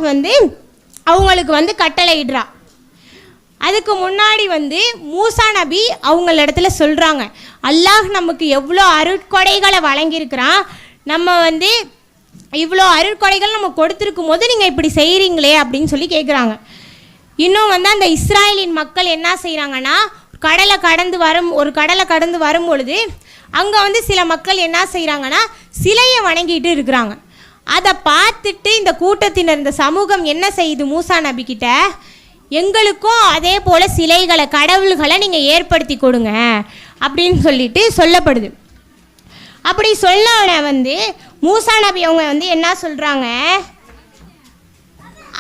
அவங்களுக்கு கட்டளையிடுறா. அதுக்கு முன்னாடி மூசா நபி அவங்கள இடத்துல சொல்கிறாங்க, அல்லாஹ் நமக்கு எவ்வளோ அருட்கொடைகளை வழங்கியிருக்கிறான், நம்ம இவ்வளோ அருட்கொடைகள் நம்ம கொடுத்துருக்கும் போது நீங்கள் இப்படி செய்கிறீங்களே அப்படின்னு சொல்லி கேட்குறாங்க. இன்னும் அந்த இஸ்ராயலின் மக்கள் என்ன செய்கிறாங்கன்னா, ஒரு கடலை கடந்து வரும் பொழுது அங்கே சில மக்கள் என்ன செய்கிறாங்கன்னா சிலையை வணங்கிட்டு இருக்கிறாங்க. அதை பார்த்துட்டு இந்த கூட்டத்தினர், இந்த சமூகம் என்ன செய்யுது, மூசா நபிக்கிட்ட எங்களுக்கும் அதே போல் சிலைகளை, கடவுள்களை நீங்கள் ஏற்படுத்தி கொடுங்க அப்படின்னு சொல்லிட்டு சொல்லப்படுது. அப்படி சொல்ல மூசா நபி அவங்க என்ன சொல்கிறாங்க,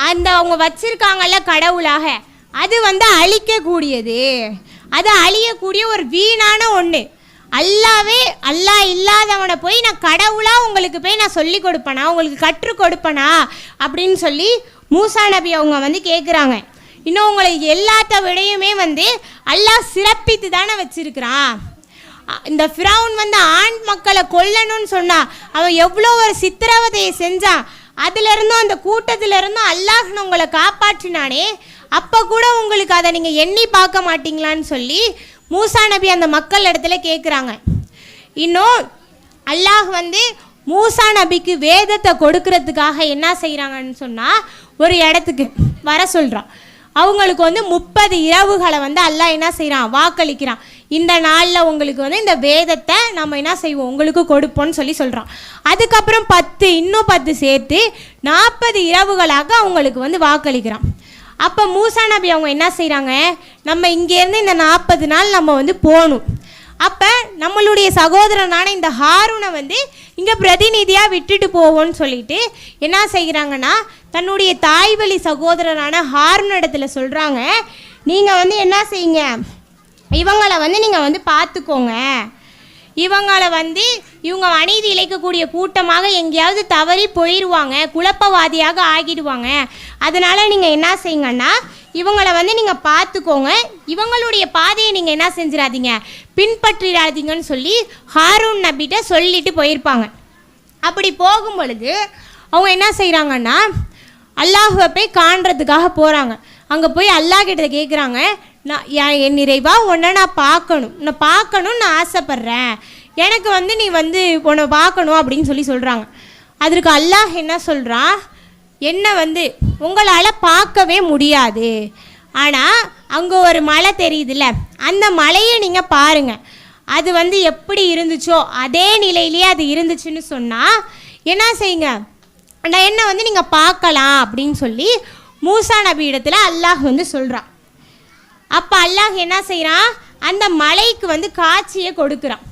அந்த அவங்க வச்சிருக்காங்கல்ல கடவுளாக, அது அழிக்கக்கூடியது, அது அழியக்கூடிய ஒரு வீணான ஒன்று, அல்லாஹ் இல்லாதவனை போய் நான் கடவுளாக உங்களுக்கு போய் நான் சொல்லி கொடுப்பேனா, உங்களுக்கு கற்றுக் கொடுப்பேனா அப்படின்னு சொல்லி மூசா நபி அவங்க கேட்குறாங்க. இன்னும் உங்களை எல்லாத்த விடையுமே அல்லாஹ் சிறப்பித்து தானே வச்சிருக்கிறான். இந்த ஃபிரௌன் ஆண் மக்களை கொல்லணும்னு சொன்னா அவன் எவ்வளோ ஒரு சித்திரவதையை செஞ்சான், அதிலிருந்தும் அந்த கூட்டத்திலிருந்தும் அல்லாஹ் உங்களை காப்பாற்றினானே, அப்போ கூட உங்களுக்கு அதை நீங்கள் எண்ணி பார்க்க மாட்டீங்களான்னு சொல்லி மூசா நபி அந்த மக்கள் இடத்துல கேட்குறாங்க. இன்னும் அல்லாஹ் மூசா நபிக்கு வேதத்தை கொடுக்கறதுக்காக என்ன செய்கிறாங்கன்னு சொன்னால் ஒரு இடத்துக்கு வர சொல்கிறான். அவங்களுக்கு 30 இரவுகளை அல்லாஹ் என்ன செய்கிறான், வாக்களிக்கிறான், இந்த நாளில் உங்களுக்கு இந்த வேதத்தை நம்ம என்ன செய்வோம், உங்களுக்கு கொடுப்போம்னு சொல்கிறான். அதுக்கப்புறம் 10 சேர்த்து 40 இரவுகளாக அவங்களுக்கு வாக்களிக்கிறான். அப்போ மூசா நபி அவங்க என்ன செய்கிறாங்க, நம்ம இங்கேருந்து இந்த 40 நாள் நம்ம போகணும், அப்போ நம்மளுடைய சகோதரனான இந்த ஹாரூனை இங்கே பிரதிநிதியாக விட்டுட்டு போவோன்னு சொல்லிட்டு என்ன செய்கிறாங்கன்னா, தன்னுடைய தாய் வழி சகோதரனான ஹாரூன் இடத்துல சொல்கிறாங்க, நீங்கள் என்ன செய்யுங்க, இவங்களை நீங்கள் பார்த்துக்கோங்க, இவங்களை இவங்க அநீதி இழைக்கக்கூடிய கூட்டமாக எங்கேயாவது தவறி போயிடுவாங்க, குழப்பவாதியாக ஆகிடுவாங்க, அதனால் நீங்கள் என்ன செய்யுங்கன்னா இவங்களை நீங்கள் பார்த்துக்கோங்க, இவங்களுடைய பாதையை நீங்கள் என்ன செஞ்சிடாதீங்க, பின்பற்றிடாதீங்கன்னு சொல்லி ஹாரூன் நபிட்ட சொல்லிட்டு போயிருப்பாங்க. அப்படி போகும் பொழுது அவங்க என்ன செய்கிறாங்கன்னா அல்லாஹ்வை போய் காண்றதுக்காக போகிறாங்க. அங்கே போய் அல்லாஹ் கிட்ட கேட்குறாங்க, என் நிறைவா உன்னை நான் பார்க்கணும்னு நான் ஆசைப்பட்றேன், எனக்கு நீ உன்னை பார்க்கணும் அப்படின்னு சொல்கிறாங்க. அதற்கு அல்லாஹ் என்ன சொல்கிறான், என்னை உங்களால் பார்க்கவே முடியாது, ஆனால் அங்கே ஒரு மலை தெரியுதுல்ல, அந்த மலையை நீங்கள் பாருங்கள், அது எப்படி இருந்துச்சோ அதே நிலையிலேயே அது இருந்துச்சுன்னு சொன்னால் என்ன செய்யுங்க, என்ன நீங்கள் பார்க்கலாம் அப்படின்னு சொல்லி மூசா நபி இடத்துல அல்லாஹ் சொல்கிறான். அப்போ அல்லாஹ் என்ன செய்கிறான், அந்த மலைக்கு காட்சியை கொடுக்குறான்.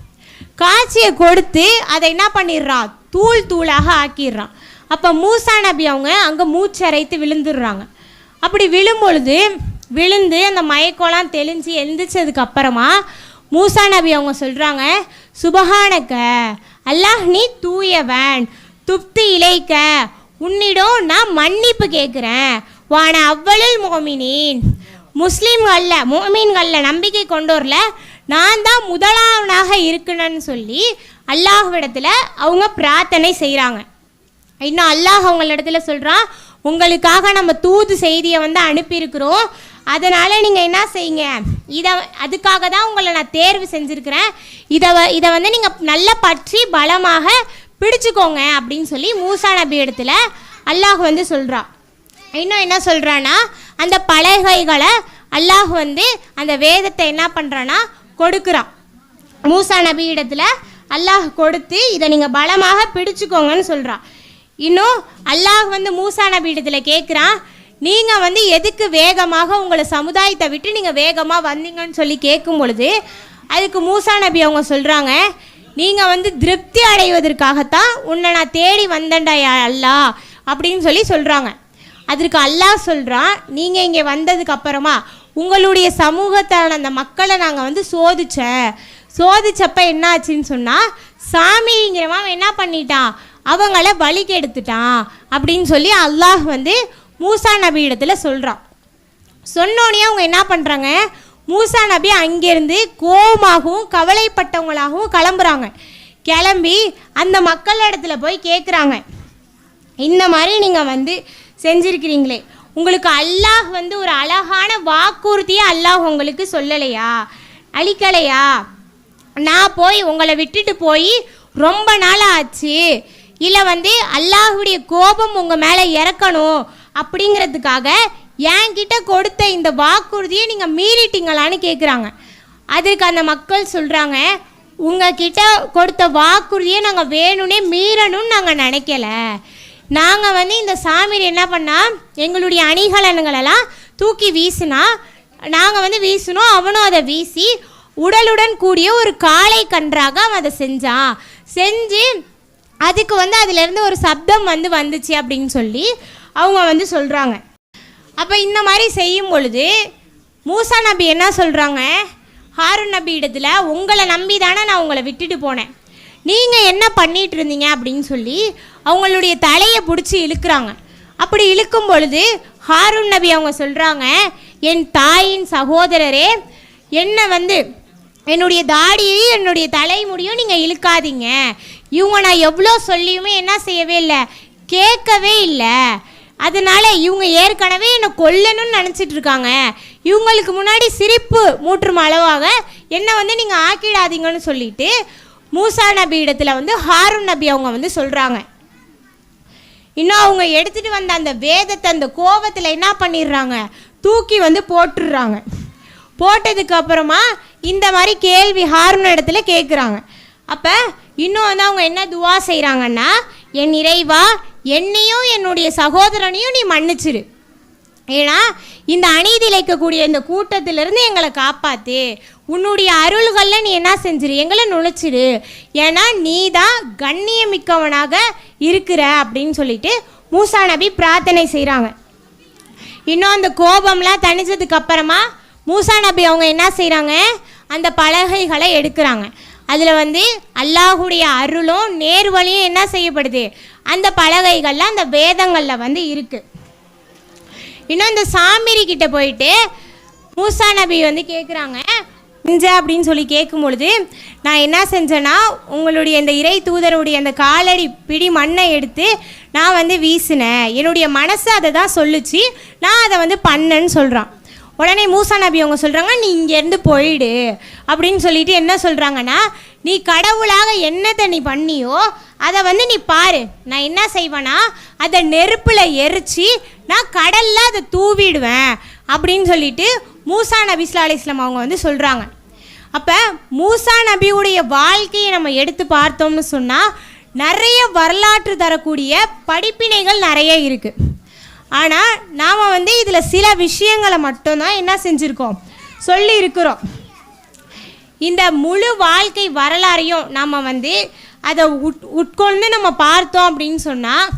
காட்சியை கொடுத்து அதை என்ன பண்ணிடுறான், தூளாக ஆக்கிடுறான். அப்போ மூசா நபி அவங்க அங்கே மூச்சரைத்து விழுந்துடுறாங்க. அப்படி விழும்பொழுது விழுந்து அந்த மயக்கம்லாம் தெளிஞ்சு எழுந்திரிச்சதுக்கு அப்புறமா மூசா நபி அவங்க சொல்கிறாங்க, சுபஹானக்க அல்லாஹ் நீ தூயவன், துப்தி இலைக்க உன்னிடம் நான் மன்னிப்பு கேட்குறேன், வான அவ்வளல் மோமினின் முஸ்லீம்களில் மோமீன்களில் நம்பிக்கை கொண்டோரில் நான் தான் முதலாவனாக இருக்கணும்னு சொல்லி அல்லாஹ்விடத்தில் அவங்க பிரார்த்தனை செய்கிறாங்க. இன்னும் அல்லாஹ் அவங்களிடத்துல சொல்கிறான், உங்களுக்காக நம்ம தூது செய்தியை வந்து அனுப்பியிருக்கிறோம், அதனால் நீங்கள் என்ன செய்யுங்க, அதுக்காக தான் உங்களை நான் தேர்வு செஞ்சுருக்கிறேன், இதை வந்து நீங்கள் நல்லா பற்றி பலமாக பிடிச்சுக்கோங்க அப்படின்னு சொல்லி மூசா நபி இடத்துல அல்லாஹ் வந்து சொல்கிறான். இன்னும் என்ன சொல்கிறான்னா, அந்த பலகைகளை அல்லாஹ் வந்து அந்த வேதத்தை என்ன பண்ணுறான்னா கொடுக்குறான். மூசா நபி இடத்துல அல்லாஹ் கொடுத்து இதை நீங்கள் பலமாக பிடிச்சுக்கோங்கன்னு சொல்கிறான். இன்னும் அல்லாஹ் வந்து மூசா நபி இடத்துல கேட்குறான், நீங்கள் வந்து எதுக்கு வேகமாக உங்களை சமுதாயத்தை விட்டு நீங்கள் வேகமாக வந்தீங்கன்னு சொல்லி கேட்கும் பொழுது அதுக்கு மூசா நபி அவங்க சொல்கிறாங்க, நீங்கள் வந்து திருப்தி அடைவதற்காகத்தான் உன்னை நான் தேடி வந்தேன்டா அல்லாஹ் அப்படின்னு சொல்லி சொல்கிறாங்க. அதற்கு அல்லாஹ் சொல்கிறான், நீங்கள் இங்கே வந்ததுக்கு அப்புறமா உங்களுடைய சமூகத்தான அந்த மக்களை நாங்கள் வந்து சோதிச்சப்ப என்ன ஆச்சுன்னு சொன்னால், சாமிங்கிறவன் என்ன பண்ணிட்டான், அவங்கள பலி கெடுத்துட்டான் அப்படின்னு சொல்லி அல்லாஹ் வந்து மூசா நபி இடத்துல சொல்கிறான். சொன்னோடனே அவங்க என்ன பண்ணுறாங்க, மூசா நபி அங்கேருந்து கோபமாகவும் கவலைப்பட்டவங்களாகவும் கிளம்பி அந்த மக்கள் இடத்துல போய் கேட்குறாங்க, இந்த மாதிரி நீங்கள் வந்து செஞ்சுருக்கிறீங்களே, உங்களுக்கு அல்லாஹ் வந்து ஒரு அழகான வாக்குறுதியை அல்லாஹ் உங்களுக்கு சொல்லலையா, அளிக்கலையா, நான் போய் உங்களை விட்டுட்டு போய் ரொம்ப நாள் ஆச்சு, இல்லை வந்து அல்லாஹுடைய கோபம் உங்கள் மேலே இறக்கணும் அப்படிங்கிறதுக்காக என்கிட்ட கொடுத்த இந்த வாக்குறுதியை நீங்கள் மீறிட்டீங்களான்னு கேட்குறாங்க. அதுக்கு அந்த மக்கள் சொல்கிறாங்க, உங்ககிட்ட கொடுத்த வாக்குறுதியை நாங்கள் வேணும்னே மீறணும்னு நாங்கள் நினைக்கல, நாங்கள் வந்து இந்த சாமி என்ன பண்ணால் எங்களுடைய அணிகலன்களெல்லாம் தூக்கி வீசினா நாங்கள் வந்து வீசினோம், அவனும் அதை வீசி உடலுடன் கூடிய ஒரு காளை கன்றாக அவன் அதை செஞ்சு அதுக்கு வந்து அதிலேருந்து ஒரு சப்தம் வந்து வந்துச்சு அப்படின்னு சொல்லி அவங்க வந்து சொல்கிறாங்க. அப்போ இந்த மாதிரி செய்யும் பொழுது மூசா நபி என்ன சொல்கிறாங்க, ஹாரூன் நபி இடத்துல உங்களை நம்பி தானே நான் உங்களை விட்டுட்டு போனேன், நீங்கள் என்ன பண்ணிகிட்டு இருந்தீங்க அப்படின்னு சொல்லி அவங்களுடைய தலையை பிடிச்சி இழுக்கிறாங்க. அப்படி இழுக்கும் பொழுது ஹாரூன் நபி அவங்க சொல்கிறாங்க, என் தாயின் சகோதரரே, என்னை வந்து என்னுடைய தாடியையும் என்னுடைய தலைமுடியும் நீங்கள் இழுக்காதீங்க, இவங்க நான் எவ்வளோ சொல்லியுமே என்ன செய்யவே இல்லை, கேட்கவே இல்லை, அதனால் இவங்க ஏற்கனவே என்னை கொல்லணும்னு நினச்சிட்டு இருக்காங்க, இவங்களுக்கு முன்னாடி சிரிப்பு மூற்றும் அளவாக என்னை வந்து நீங்கள் ஆக்கிடாதீங்கன்னு சொல்லிட்டு மூசா நபி இடத்துல வந்து ஹாரூன் நபி அவங்க வந்து சொல்கிறாங்க. இன்னும் அவங்க எடுத்துகிட்டு வந்த அந்த வேதத்தை அந்த கோபத்தில் என்ன பண்ணிடுறாங்க, தூக்கி வந்து போட்டுடுறாங்க. போட்டதுக்கு அப்புறமா இந்த மாதிரி கேள்வி ஹாரூன் இடத்துல கேட்குறாங்க. அப்போ இன்னும் வந்து அவங்க என்ன துவா செய்கிறாங்கன்னா, என் இறைவா, என்னையும் என்னுடைய சகோதரனையும் நீ மன்னிச்சிரு, ஏன்னா இந்த அநீதி இழைக்கக்கூடிய இந்த கூட்டத்திலிருந்து எங்களை காப்பாற்று, உன்னுடைய அருள்களில் நீ என்ன செஞ்சிரு, எங்களை நுழைச்சிரு, ஏன்னா நீ தான் கண்ணியமிக்கவனாக இருக்கிற அப்படின்னு சொல்லிட்டு மூசா நபி பிரார்த்தனை செய்கிறாங்க. இன்னும் அந்த கோபம்லாம் தணிஞ்சதுக்கு அப்புறமா மூசா நபி அவங்க என்ன செய்கிறாங்க, அந்த பலகைகளை எடுக்கிறாங்க. அதில் வந்து அல்லாஹுடைய அருளும் நேர்வழியும் என்ன செய்யப்படுது, அந்த பலகைகளில் அந்த வேதங்களில் வந்து இருக்குது. இன்னும் இந்த சாமிரி கிட்ட போயிட்டு மூசா நபி வந்து கேட்குறாங்க, அப்படின்னு சொல்லி கேட்கும் பொழுது, நான் என்ன செஞ்சேன்னா உங்களுடைய இந்த இறை தூதருடைய அந்த காலடி பிடி மண்ணை எடுத்து நான் வந்து வீசினேன், என்னுடைய மனசு அதை தான் சொல்லிச்சு, நான் அதை வந்து பண்ணேன்னு சொல்கிறான். உடனே மூசா நபி அவங்க சொல்கிறாங்க, நீ இங்கேருந்து போயிடு அப்படின்னு சொல்லிட்டு என்ன சொல்கிறாங்கன்னா, நீ கடவுளாக என்னத்தை நீ பண்ணியோ அதை வந்து நீ பாரு, நான் என்ன செய்வேன்னா அதை நெருப்பில் எரித்து நான் கடலில் அதை தூவிடுவேன் அப்படின்னு சொல்லிட்டு மூசா நபி ஸல்லல்லாஹு அலைஹி வஸல்லம் அவங்க வந்து சொல்கிறாங்க. அப்போ மூசா நபியுடைய வாழ்க்கையை நம்ம எடுத்து பார்த்தோம்னு சொன்னால் நிறைய வரலாற்று தரக்கூடிய படிப்பினைகள் நிறைய இருக்குது. ஆனால் நாம் வந்து இதில் சில விஷயங்களை மட்டும்தான் என்ன செஞ்சுருக்கோம், சொல்லி இருக்கிறோம். இந்த முழு வாழ்க்கை வரலாறையும் நம்ம வந்து அதை உட்கொண்டு நம்ம பார்த்தோம் அப்படின்னு சொன்னால்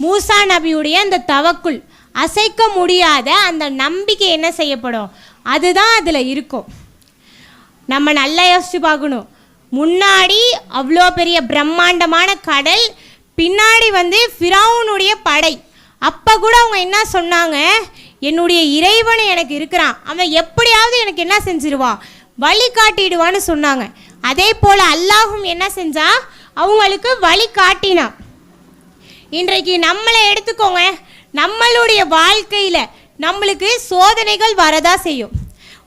மூசா நபியுடைய அந்த தவக்குல், அசைக்க முடியாத அந்த நம்பிக்கை என்ன செய்யப்படும், அதுதான் அதில் இருக்கும். நம்ம நல்லா யோசிச்சு பார்க்கணும். முன்னாடி அவ்வளோ பெரிய பிரம்மாண்டமான கடல், பின்னாடி ஃபிரௌனுடைய படை. அப்போ கூட அவங்க என்ன சொன்னாங்க, என்னுடைய இறைவன் எனக்கு இருக்கிறான், அவன் எப்படியாவது எனக்கு என்ன செஞ்சிருவான், வழி காட்டிடுவான்னு சொன்னாங்க. அதே போல் அல்லாஹும் என்ன செஞ்சா, அவங்களுக்கு வழி காட்டினான். இன்றைக்கு நம்மளை எடுத்துக்கோங்க, நம்மளுடைய வாழ்க்கையில் நம்மளுக்கு சோதனைகள் வரதா செய்யும்.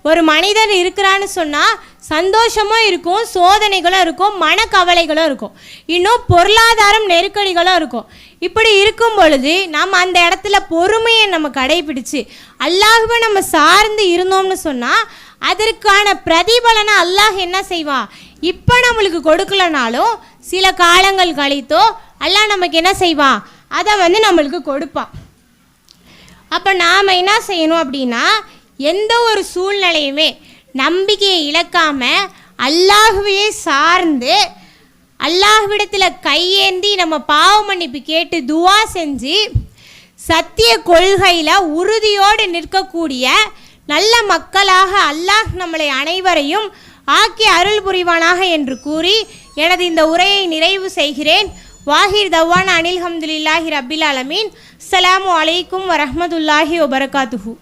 ஒரு மனிதன் இருக்கிறான்னு சொன்னால் சந்தோஷமும் இருக்கும், சோதனைகளும் இருக்கும், மனக்கவலைகளும் இருக்கும், இன்னும் பொருளாதாரம் நெருக்கடிகளும் இருக்கும். இப்படி இருக்கும் பொழுது நம்ம அந்த இடத்துல பொறுமையை நம்ம கடைபிடிச்சு அல்லாஹ்வை நம்ம சார்ந்து இருந்தோம்னு சொன்னால் அதற்கான பிரதிபலனை அல்லாஹ் என்ன செய்வான், இப்போ நம்மளுக்கு கொடுக்கலனாலும் சில காலங்கள் கழித்தோ அல்லாஹ் நமக்கு என்ன செய்வான், அதை நம்மளுக்கு கொடுப்பான். அப்போ நாம் என்ன செய்யணும் அப்படின்னா, எந்த ஒரு சூழ்நிலையுமே நம்பிக்கையை இழக்காமல் அல்லாஹ்வையே சார்ந்து அல்லாஹ்விடத்தில் கையேந்தி நம்ம பாவ மன்னிப்பு கேட்டு துவா செஞ்சு சத்திய கொள்கையில் உறுதியோடு நிற்கக்கூடிய நல்ல மக்களாக அல்லாஹ் நம்மளை அனைவரையும் ஆக்கி அருள் புரிவானாக என்று கூறி எனது இந்த உரையை நிறைவு செய்கிறேன். வாஹிர் தவான் அனில் ஹம்துலில்லாஹி ரப்பில் ஆலமீன். அஸ்ஸலாமு அலைக்கும் வரஹ்மத்துல்லாஹி வபரகாத்துஹு.